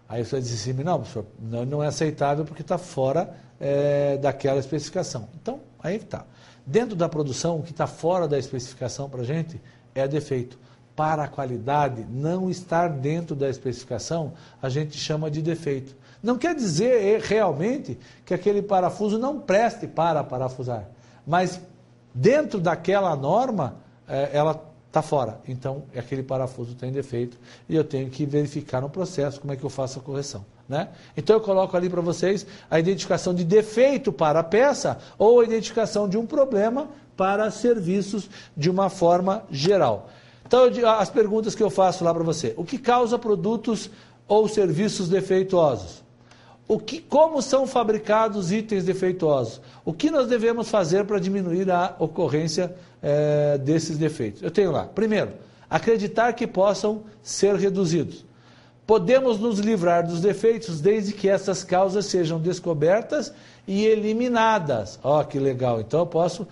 Aí você vai dizer assim, não, professor, não é aceitável porque está fora daquela especificação. Então, aí está. Dentro da produção, o que está fora da especificação para a gente é defeito. Para a qualidade, não estar dentro da especificação, a gente chama de defeito. Não quer dizer realmente que aquele parafuso não preste para parafusar, mas dentro daquela norma, ela está fora. Então, aquele parafuso tem defeito e eu tenho que verificar no processo como é que eu faço a correção. Né? Então, eu coloco ali para vocês a identificação de defeito para a peça ou a identificação de um problema para serviços de uma forma geral. Então, as perguntas que eu faço lá para você. O que causa produtos ou serviços defeituosos? Como são fabricados itens defeituosos? O que nós devemos fazer para diminuir a ocorrência desses defeitos? Eu tenho lá, primeiro, acreditar que possam ser reduzidos. Podemos nos livrar dos defeitos desde que essas causas sejam descobertas e eliminadas. Que legal! Então eu posso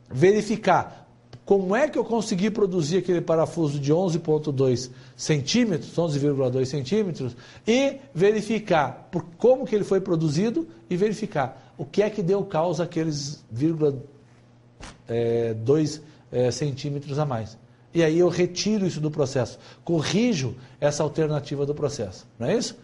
verificar como é que eu consegui produzir aquele parafuso de 11,2 centímetros, 11,2 centímetros, e verificar como que ele foi produzido e verificar o que é que deu causa àqueles 0,2 centímetros a mais. E aí eu retiro isso do processo, corrijo essa alternativa do processo, não é isso?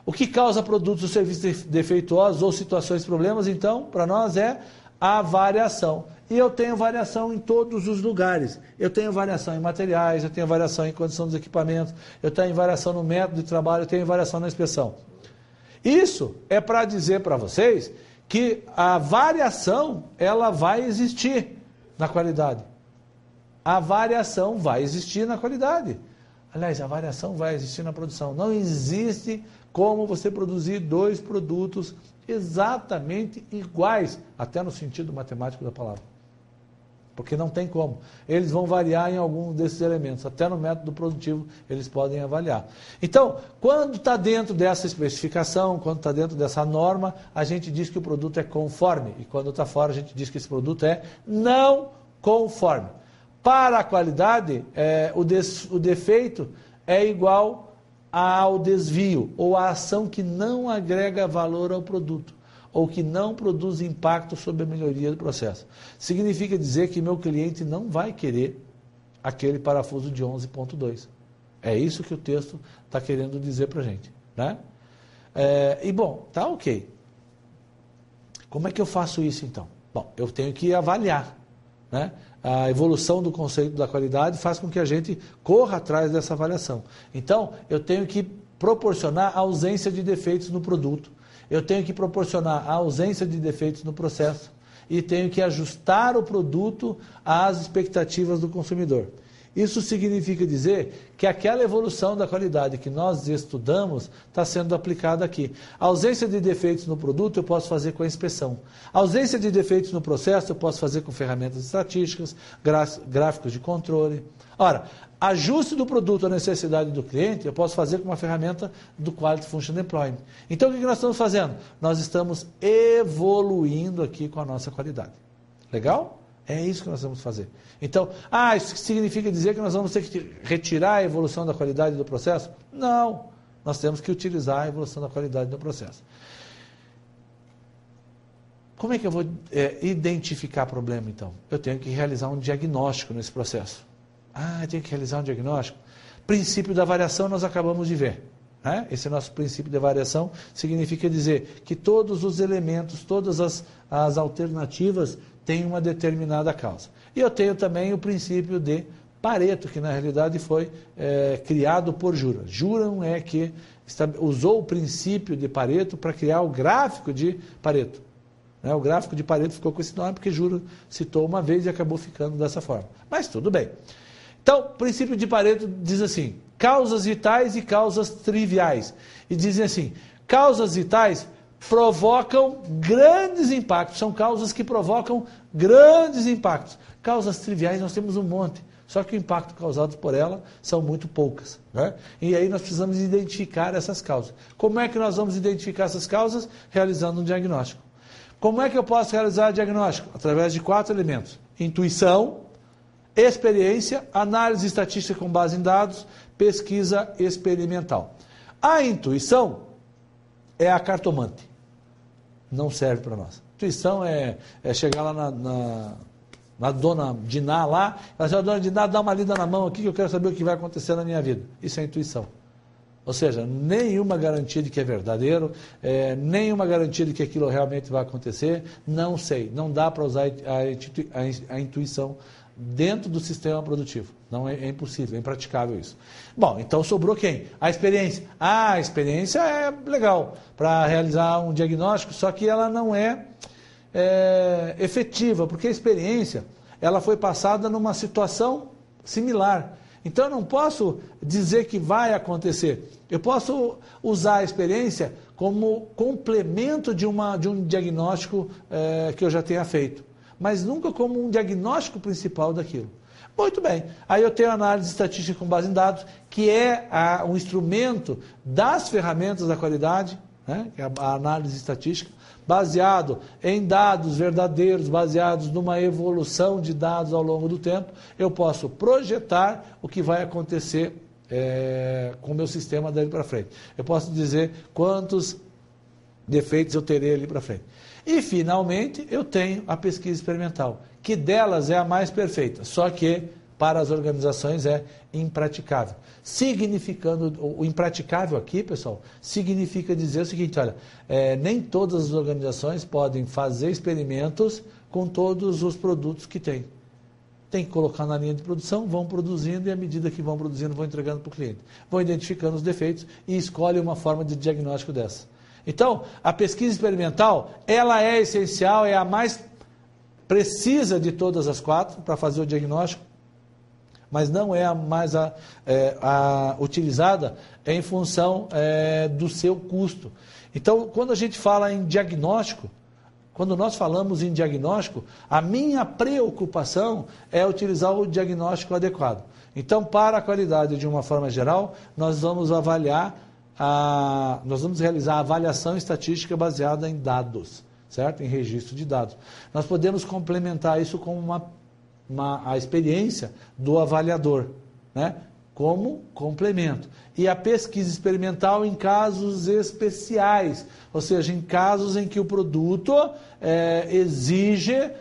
O que causa produtos ou serviços defeituosos ou situações de problemas, então, para nós é a variação. E eu tenho variação em todos os lugares. Eu tenho variação em materiais, eu tenho variação em condição dos equipamentos, eu tenho variação no método de trabalho, eu tenho variação na inspeção. Isso é para dizer para vocês que a variação, ela vai existir na qualidade. A variação vai existir na qualidade. Aliás, a variação vai existir na produção. Não existe como você produzir dois produtos exatamente iguais, até no sentido matemático da palavra. Porque não tem como. Eles vão variar em algum desses elementos. Até no método produtivo eles podem avaliar. Então, quando está dentro dessa especificação, quando está dentro dessa norma, a gente diz que o produto é conforme. E quando está fora, a gente diz que esse produto é não conforme. Para a qualidade, o defeito é igual ao desvio, ou à ação que não agrega valor ao produto, ou que não produz impacto sobre a melhoria do processo. Significa dizer que meu cliente não vai querer aquele parafuso de 11.2. É isso que o texto está querendo dizer para a gente, né? E bom, tá ok. Como é que eu faço isso então? Bom, eu tenho que avaliar, né? A evolução do conceito da qualidade faz com que a gente corra atrás dessa avaliação. Então, eu tenho que proporcionar a ausência de defeitos no produto. Eu tenho que proporcionar a ausência de defeitos no processo e tenho que ajustar o produto às expectativas do consumidor. Isso significa dizer que aquela evolução da qualidade que nós estudamos está sendo aplicada aqui. A ausência de defeitos no produto eu posso fazer com a inspeção. A ausência de defeitos no processo eu posso fazer com ferramentas estatísticas, gráficos de controle. Ora, ajuste do produto à necessidade do cliente, eu posso fazer com uma ferramenta do Quality Function Deployment. Então, o que nós estamos fazendo? Nós estamos evoluindo aqui com a nossa qualidade. Legal? É isso que nós vamos fazer. Então, isso significa dizer que nós vamos ter que retirar a evolução da qualidade do processo? Não. Nós temos que utilizar a evolução da qualidade do processo. Como é que eu vou identificar problema, então? Eu tenho que realizar um diagnóstico nesse processo. Eu tenho que realizar um diagnóstico. Princípio da variação nós acabamos de ver. Né? Esse nosso princípio de variação significa dizer que todos os elementos, todas as alternativas têm uma determinada causa. E eu tenho também o princípio de Pareto, que na realidade foi criado por Juran. Juran é que usou o princípio de Pareto para criar o gráfico de Pareto. Né? O gráfico de Pareto ficou com esse nome porque Juran citou uma vez e acabou ficando dessa forma. Mas tudo bem. Então, o princípio de Pareto diz assim, causas vitais e causas triviais. E dizem assim, causas vitais provocam grandes impactos, são causas que provocam grandes impactos. Causas triviais nós temos um monte, só que o impacto causado por ela são muito poucas. Né? E aí nós precisamos identificar essas causas. Como é que nós vamos identificar essas causas? Realizando um diagnóstico. Como é que eu posso realizar o diagnóstico? Através de 4 elementos. Intuição, experiência, análise estatística com base em dados, pesquisa experimental. A intuição é a cartomante. Não serve para nós. Intuição é chegar lá na dona Diná lá, ela diz, dona Diná, dá uma lida na mão aqui que eu quero saber o que vai acontecer na minha vida. Isso é intuição. Ou seja, nenhuma garantia de que é verdadeiro, nenhuma garantia de que aquilo realmente vai acontecer, não sei. Não dá para usar a intuição dentro do sistema produtivo. Não é impossível, é impraticável isso. Bom, então sobrou quem? A experiência. A experiência é legal para realizar um diagnóstico, só que ela não é efetiva, porque a experiência ela foi passada numa situação similar. Então eu não posso dizer que vai acontecer. Eu posso usar a experiência como complemento de um diagnóstico que eu já tenha feito, mas nunca como um diagnóstico principal daquilo. Muito bem, aí eu tenho a análise estatística com base em dados, que é um instrumento das ferramentas da qualidade, né? A análise estatística, baseado em dados verdadeiros, baseados numa evolução de dados ao longo do tempo, eu posso projetar o que vai acontecer com o meu sistema dali para frente. Eu posso dizer quantos defeitos eu terei ali para frente. E, finalmente, eu tenho a pesquisa experimental, que delas é a mais perfeita, só que para as organizações é impraticável. Significando, o impraticável aqui, pessoal, significa dizer o seguinte, olha, nem todas as organizações podem fazer experimentos com todos os produtos que tem. Tem que colocar na linha de produção, vão produzindo e à medida que vão produzindo, vão entregando para o cliente. Vão identificando os defeitos e escolhem uma forma de diagnóstico dessa. Então, a pesquisa experimental, ela é essencial, é a mais precisa de todas as 4 para fazer o diagnóstico, mas não é a mais utilizada em função do seu custo. Então, quando a gente fala em diagnóstico, quando nós falamos em diagnóstico, a minha preocupação é utilizar o diagnóstico adequado. Então, para a qualidade de uma forma geral, nós vamos realizar a avaliação estatística baseada em dados, certo? Em registro de dados. Nós podemos complementar isso com a experiência do avaliador, né? Como complemento. E a pesquisa experimental em casos especiais, ou seja, em casos em que o produto exige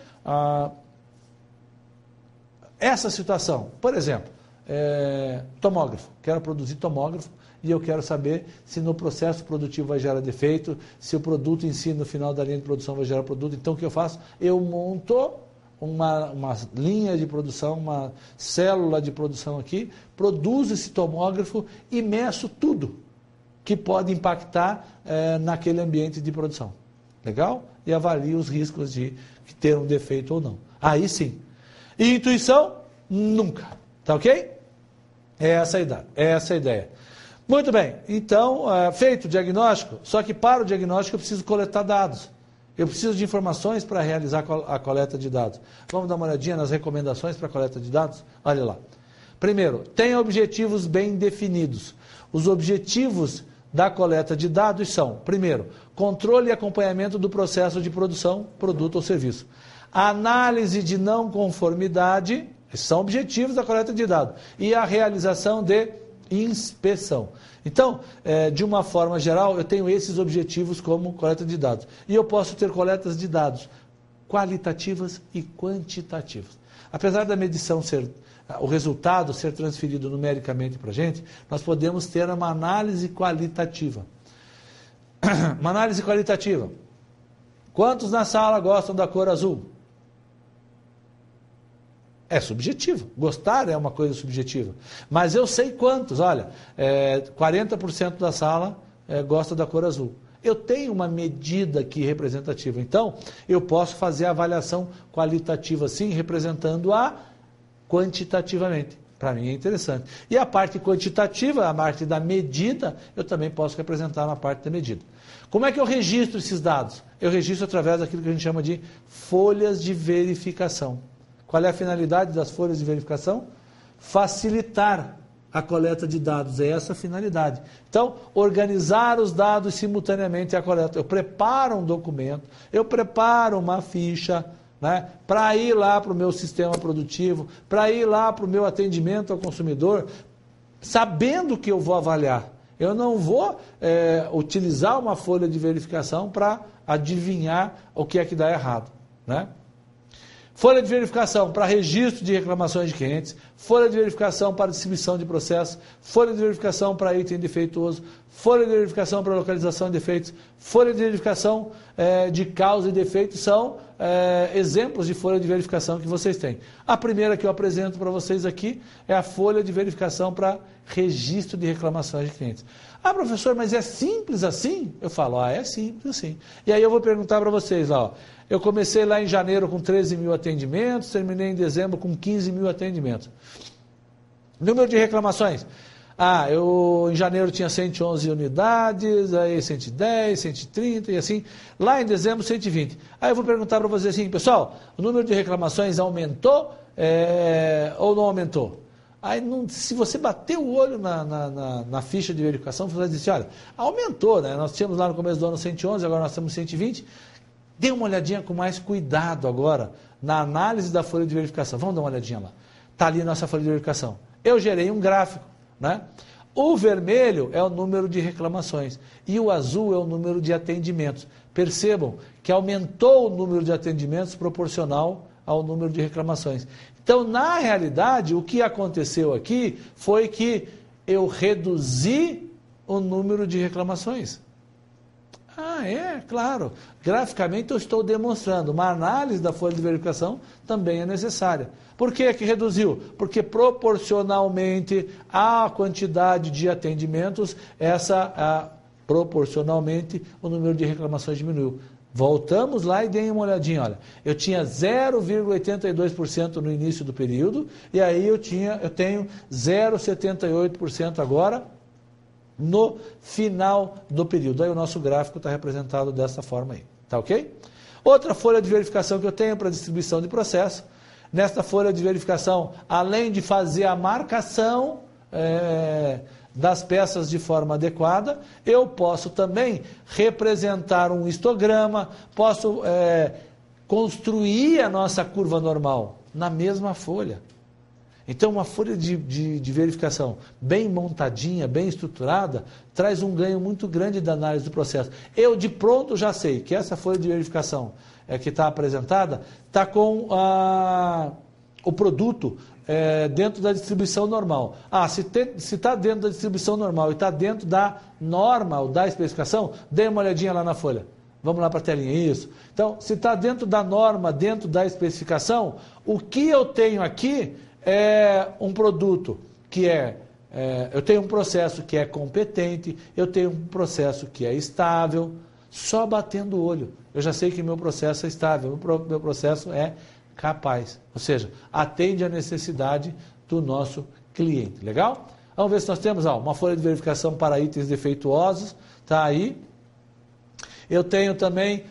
essa situação. Por exemplo, tomógrafo. Quero produzir tomógrafo e eu quero saber se no processo produtivo vai gerar defeito, se o produto em si, no final da linha de produção, vai gerar produto. Então, o que eu faço? Eu monto uma linha de produção, uma célula de produção aqui, produzo esse tomógrafo e meço tudo que pode impactar naquele ambiente de produção. Legal? E avalio os riscos de ter um defeito ou não. Aí sim. E intuição? Nunca. Tá ok? Essa é a ideia. Muito bem. Então, feito o diagnóstico, só que para o diagnóstico eu preciso coletar dados. Eu preciso de informações para realizar a coleta de dados. Vamos dar uma olhadinha nas recomendações para a coleta de dados? Olha lá. Primeiro, tenha objetivos bem definidos. Os objetivos da coleta de dados são, primeiro, controle e acompanhamento do processo de produção, produto ou serviço. Análise de não conformidade, esses são objetivos da coleta de dados. E a realização de inspeção. Então, de uma forma geral, eu tenho esses objetivos como coleta de dados. E eu posso ter coletas de dados qualitativas e quantitativas. Apesar da medição o resultado ser transferido numericamente para a gente, nós podemos ter uma análise qualitativa. Uma análise qualitativa. Quantos na sala gostam da cor azul? É subjetivo. Gostar é uma coisa subjetiva. Mas eu sei quantos. Olha, 40% da sala gosta da cor azul. Eu tenho uma medida aqui representativa. Então, eu posso fazer a avaliação qualitativa, sim, representando-a quantitativamente. Para mim é interessante. E a parte quantitativa, a parte da medida, eu também posso representar na parte da medida. Como é que eu registro esses dados? Eu registro através daquilo que a gente chama de folhas de verificação. Qual é a finalidade das folhas de verificação? Facilitar a coleta de dados, é essa a finalidade. Então, organizar os dados simultaneamente à coleta. Eu preparo um documento, eu preparo uma ficha, né, para ir lá para o meu sistema produtivo, para ir lá para o meu atendimento ao consumidor, sabendo que eu vou avaliar. Eu não vou utilizar uma folha de verificação para adivinhar o que é que dá errado, né? Folha de verificação para registro de reclamações de clientes, folha de verificação para distribuição de processos, folha de verificação para item defeituoso, folha de verificação para localização de defeitos, folha de verificação de causa e defeito são exemplos de folha de verificação que vocês têm. A primeira que eu apresento para vocês aqui é a folha de verificação para registro de reclamações de clientes. Ah, professor, mas é simples assim? Eu falo, é simples assim. E aí eu vou perguntar para vocês, ó, eu comecei lá em janeiro com 13 mil atendimentos, terminei em dezembro com 15 mil atendimentos. Número de reclamações. Eu em janeiro tinha 111 unidades, aí 110, 130 e assim. Lá em dezembro, 120. Aí eu vou perguntar para vocês assim, pessoal, o número de reclamações aumentou ou não aumentou? Aí, se você bater o olho na ficha de verificação, você vai dizer assim, olha, aumentou, né? Nós tínhamos lá no começo do ano 111, agora nós temos 120. Dê uma olhadinha com mais cuidado agora na análise da folha de verificação. Vamos dar uma olhadinha lá. Está ali a nossa folha de verificação. Eu gerei um gráfico, né? O vermelho é o número de reclamações e o azul é o número de atendimentos. Percebam que aumentou o número de atendimentos proporcional ao número de reclamações. Então, na realidade, o que aconteceu aqui foi que eu reduzi o número de reclamações. Claro. Graficamente eu estou demonstrando. Uma análise da folha de verificação também é necessária. Por que reduziu? Porque proporcionalmente à quantidade de atendimentos, proporcionalmente o número de reclamações diminuiu. Voltamos lá e deem uma olhadinha, olha, eu tinha 0,82% no início do período, e aí eu tenho 0,78% agora, no final do período. Aí o nosso gráfico está representado dessa forma aí, tá ok? Outra folha de verificação que eu tenho para distribuição de processo, nesta folha de verificação, além de fazer a marcação das peças de forma adequada, eu posso também representar um histograma, posso construir a nossa curva normal na mesma folha. Então, uma folha de verificação bem montadinha, bem estruturada, traz um ganho muito grande da análise do processo. Eu, de pronto, já sei que essa folha de verificação que está apresentada está com o produto dentro da distribuição normal. Se está dentro da distribuição normal e está dentro da norma ou da especificação, dê uma olhadinha lá na folha. Vamos lá para a telinha, isso. Então, se está dentro da norma, dentro da especificação, o que eu tenho aqui é um produto que eu tenho um processo que é competente, eu tenho um processo que é estável, só batendo o olho. Eu já sei que meu processo é estável, meu processo é capaz, ou seja, atende à necessidade do nosso cliente. Legal? Vamos ver se nós temos uma folha de verificação para itens defeituosos, está aí. Eu tenho também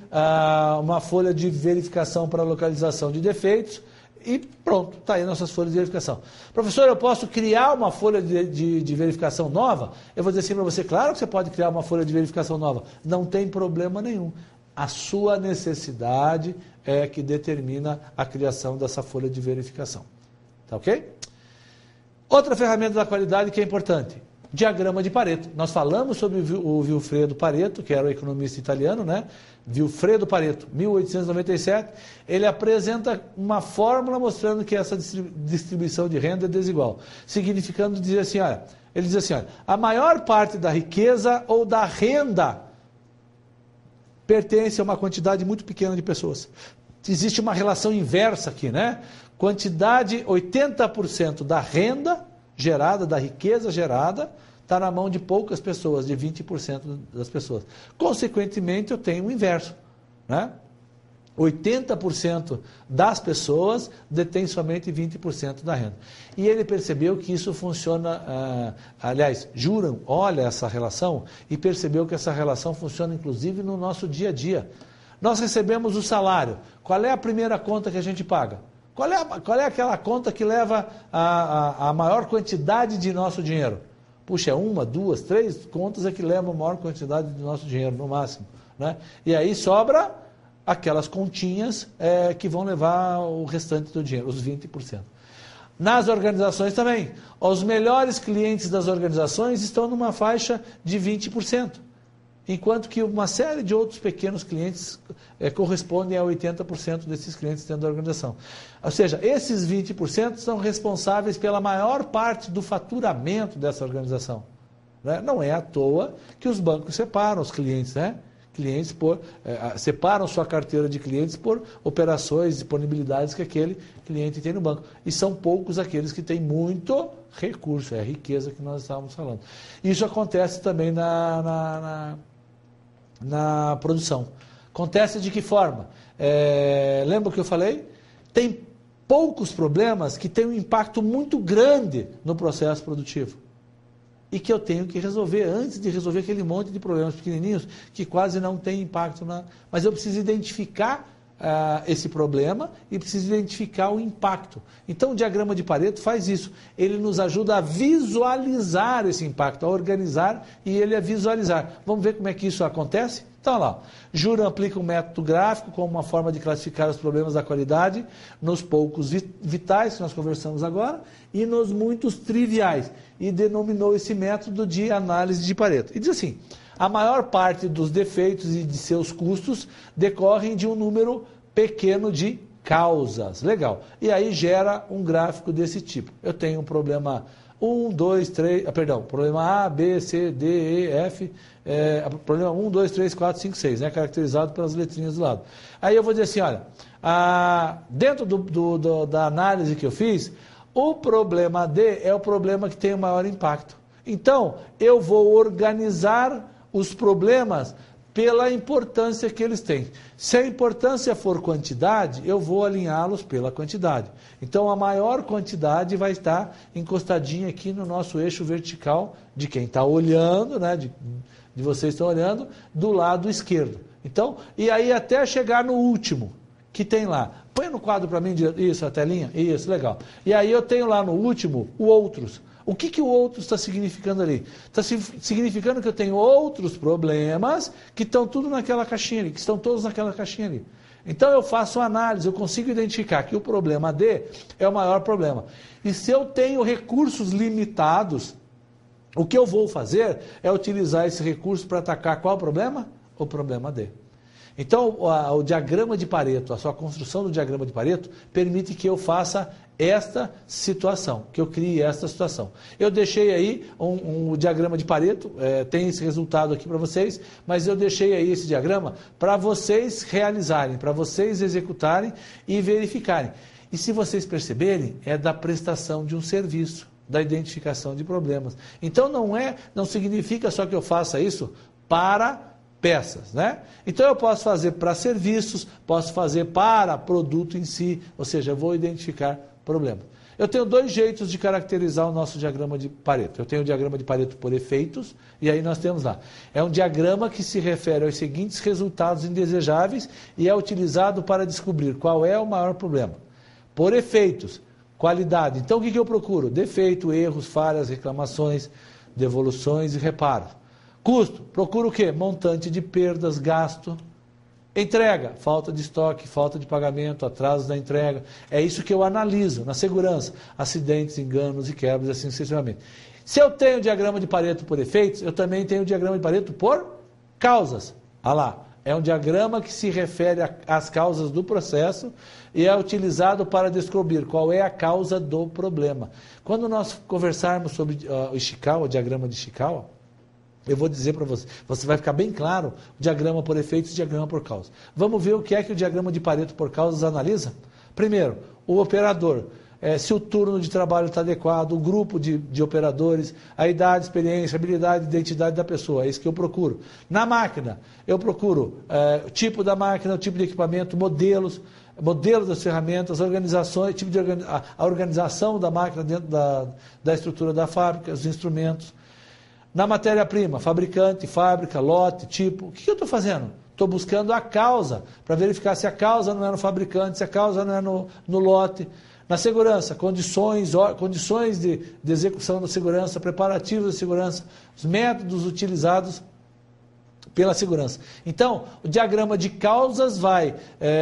uma folha de verificação para localização de defeitos e pronto, está aí nossas folhas de verificação. Professor, eu posso criar uma folha de verificação nova? Eu vou dizer assim para você, claro que você pode criar uma folha de verificação nova, não tem problema nenhum. A sua necessidade é que determina a criação dessa folha de verificação. Tá ok? Outra ferramenta da qualidade que é importante, diagrama de Pareto. Nós falamos sobre o Vilfredo Pareto, que era o economista italiano, né? Vilfredo Pareto, 1897. Ele apresenta uma fórmula mostrando que essa distribuição de renda é desigual. Significando dizer assim, ele diz assim, a maior parte da riqueza ou da renda pertence a uma quantidade muito pequena de pessoas. Existe uma relação inversa aqui, né? 80% da renda gerada, da riqueza gerada, está na mão de poucas pessoas, de 20% das pessoas. Consequentemente, eu tenho o inverso, né? 80% das pessoas detêm somente 20% da renda. E ele percebeu que isso funciona, Juran olha essa relação e percebeu que essa relação funciona inclusive no nosso dia a dia. Nós recebemos o salário. Qual é a primeira conta que a gente paga? Qual é aquela conta que leva a maior quantidade de nosso dinheiro? Puxa, 1, 2, 3 contas é que levam a maior quantidade do nosso dinheiro, no máximo, né? E aí sobra aquelas continhas que vão levar o restante do dinheiro, os 20%. Nas organizações também, os melhores clientes das organizações estão numa faixa de 20%, enquanto que uma série de outros pequenos clientes correspondem a 80% desses clientes dentro da organização. Ou seja, esses 20% são responsáveis pela maior parte do faturamento dessa organização, né? Não é à toa que os bancos separam os clientes, né? Separam sua carteira de clientes por operações, disponibilidades que aquele cliente tem no banco. E são poucos aqueles que têm muito recurso, é a riqueza que nós estávamos falando. Isso acontece também na produção. Acontece de que forma? Lembra o que eu falei? Tem poucos problemas que têm um impacto muito grande no processo produtivo. E que eu tenho que resolver antes de resolver aquele monte de problemas pequenininhos que quase não tem impacto. Mas eu preciso identificar esse problema e preciso identificar o impacto. Então o diagrama de Pareto faz isso. Ele nos ajuda a visualizar esse impacto, a organizar e ele a visualizar. Vamos ver como é que isso acontece? Então lá, Juran aplica um método gráfico como uma forma de classificar os problemas da qualidade nos poucos vitais que nós conversamos agora e nos muitos triviais. E denominou esse método de análise de Pareto. E diz assim, a maior parte dos defeitos e de seus custos decorrem de um número pequeno de causas. Legal. E aí gera um gráfico desse tipo. Eu tenho um problema 1, 2, 3, problema A, B, C, D, E, F, problema 1, 2, 3, 4, 5, 6, né? Caracterizado pelas letrinhas do lado. Aí eu vou dizer assim, olha, dentro da análise que eu fiz, o problema D é o problema que tem o maior impacto. Então, eu vou organizar os problemas pela importância que eles têm. Se a importância for quantidade, eu vou alinhá-los pela quantidade. Então, a maior quantidade vai estar encostadinha aqui no nosso eixo vertical de quem está olhando, né, de vocês estão olhando, do lado esquerdo. Então, e aí até chegar no último, que tem lá. Põe no quadro para mim, isso, a telinha, isso, legal. E aí eu tenho lá no último, o outros. O que o outros está significando ali? Está significando que eu tenho outros problemas que estão tudo naquela caixinha ali, que estão todos naquela caixinha ali. Então eu faço análise, eu consigo identificar que o problema D é o maior problema. E se eu tenho recursos limitados, o que eu vou fazer é utilizar esse recurso para atacar qual problema? O problema D. Então, o diagrama de Pareto, a sua construção do diagrama de Pareto, permite que eu faça esta situação, que eu crie esta situação. Eu deixei aí um diagrama de Pareto, tem esse resultado aqui para vocês, mas eu deixei aí esse diagrama para vocês realizarem, para vocês executarem e verificarem. E se vocês perceberem, é da prestação de um serviço, da identificação de problemas. Então, não significa só que eu faça isso para peças, né? Então eu posso fazer para serviços, posso fazer para produto em si, ou seja, eu vou identificar problemas. Eu tenho dois jeitos de caracterizar o nosso diagrama de Pareto. Eu tenho o diagrama de Pareto por efeitos, e aí nós temos lá. É um diagrama que se refere aos seguintes resultados indesejáveis e é utilizado para descobrir qual é o maior problema. Por efeitos, qualidade. Então o que eu procuro? Defeito, erros, falhas, reclamações, devoluções e reparos. Custo, procura o quê? Montante de perdas, gasto. Entrega, falta de estoque, falta de pagamento, atraso da entrega. É isso que eu analiso na segurança. Acidentes, enganos e quebras, assim sucessivamente. Se eu tenho o diagrama de Pareto por efeitos, eu também tenho o diagrama de Pareto por causas. Olha lá, é um diagrama que se refere às causas do processo e é utilizado para descobrir qual é a causa do problema. Quando nós conversarmos sobre o Ishikawa, o diagrama de Ishikawa, eu vou dizer para você vai ficar bem claro o diagrama por efeitos e o diagrama por causa. Vamos ver o que é que o diagrama de Pareto por causas analisa? Primeiro, o operador, se o turno de trabalho está adequado, o grupo de operadores, a idade, experiência, habilidade, identidade da pessoa, é isso que eu procuro. Na máquina, eu procuro o tipo da máquina, o tipo de equipamento, modelos das ferramentas, organizações, a organização da máquina dentro da estrutura da fábrica, os instrumentos. Na matéria-prima, fabricante, fábrica, lote, tipo. O que eu estou fazendo? Estou buscando a causa, para verificar se a causa não é no fabricante, se a causa não é no lote. Na segurança, condições de execução da segurança, preparativos da segurança, os métodos utilizados pela segurança. Então, o diagrama de causas vai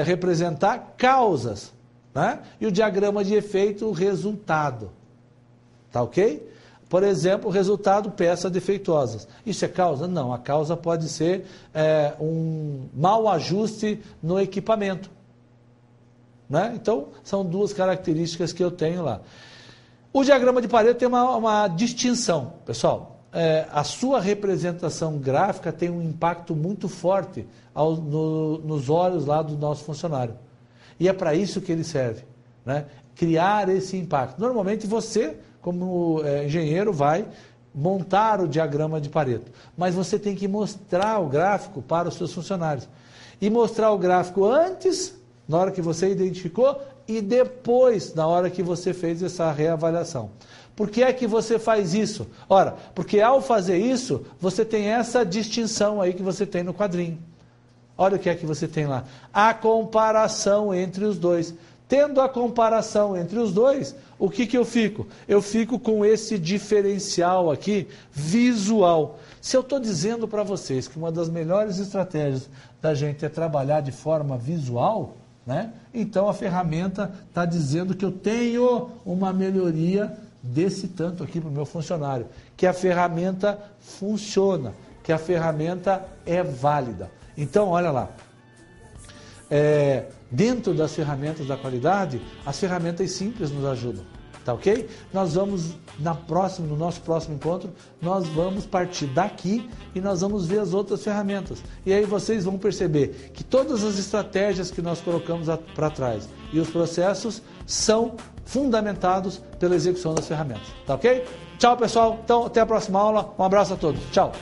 representar causas, né? E o diagrama de efeito, o resultado. Tá ok? Por exemplo, o resultado, peças defeituosas. Isso é causa? Não, a causa pode ser um mau ajuste no equipamento. Né? Então, são duas características que eu tenho lá. O diagrama de Pareto tem uma distinção, pessoal. A sua representação gráfica tem um impacto muito forte nos olhos lá do nosso funcionário. E é para isso que ele serve, né? Criar esse impacto. Normalmente você, como engenheiro, vai montar o diagrama de Pareto. Mas você tem que mostrar o gráfico para os seus funcionários. E mostrar o gráfico antes, na hora que você identificou, e depois, na hora que você fez essa reavaliação. Por que é que você faz isso? Ora, porque ao fazer isso, você tem essa distinção aí que você tem no quadrinho. Olha o que é que você tem lá. A comparação entre os dois. Tendo a comparação entre os dois, o que eu fico? Eu fico com esse diferencial aqui, visual. Se eu estou dizendo para vocês que uma das melhores estratégias da gente é trabalhar de forma visual, né? Então a ferramenta está dizendo que eu tenho uma melhoria desse tanto aqui para o meu funcionário, que a ferramenta funciona, que a ferramenta é válida. Então, olha lá. Dentro das ferramentas da qualidade, as ferramentas simples nos ajudam. Tá ok? Nós vamos, no nosso próximo encontro, nós vamos partir daqui e nós vamos ver as outras ferramentas. E aí vocês vão perceber que todas as estratégias que nós colocamos para trás e os processos são fundamentados pela execução das ferramentas. Tá ok? Tchau, pessoal. Então, até a próxima aula. Um abraço a todos. Tchau.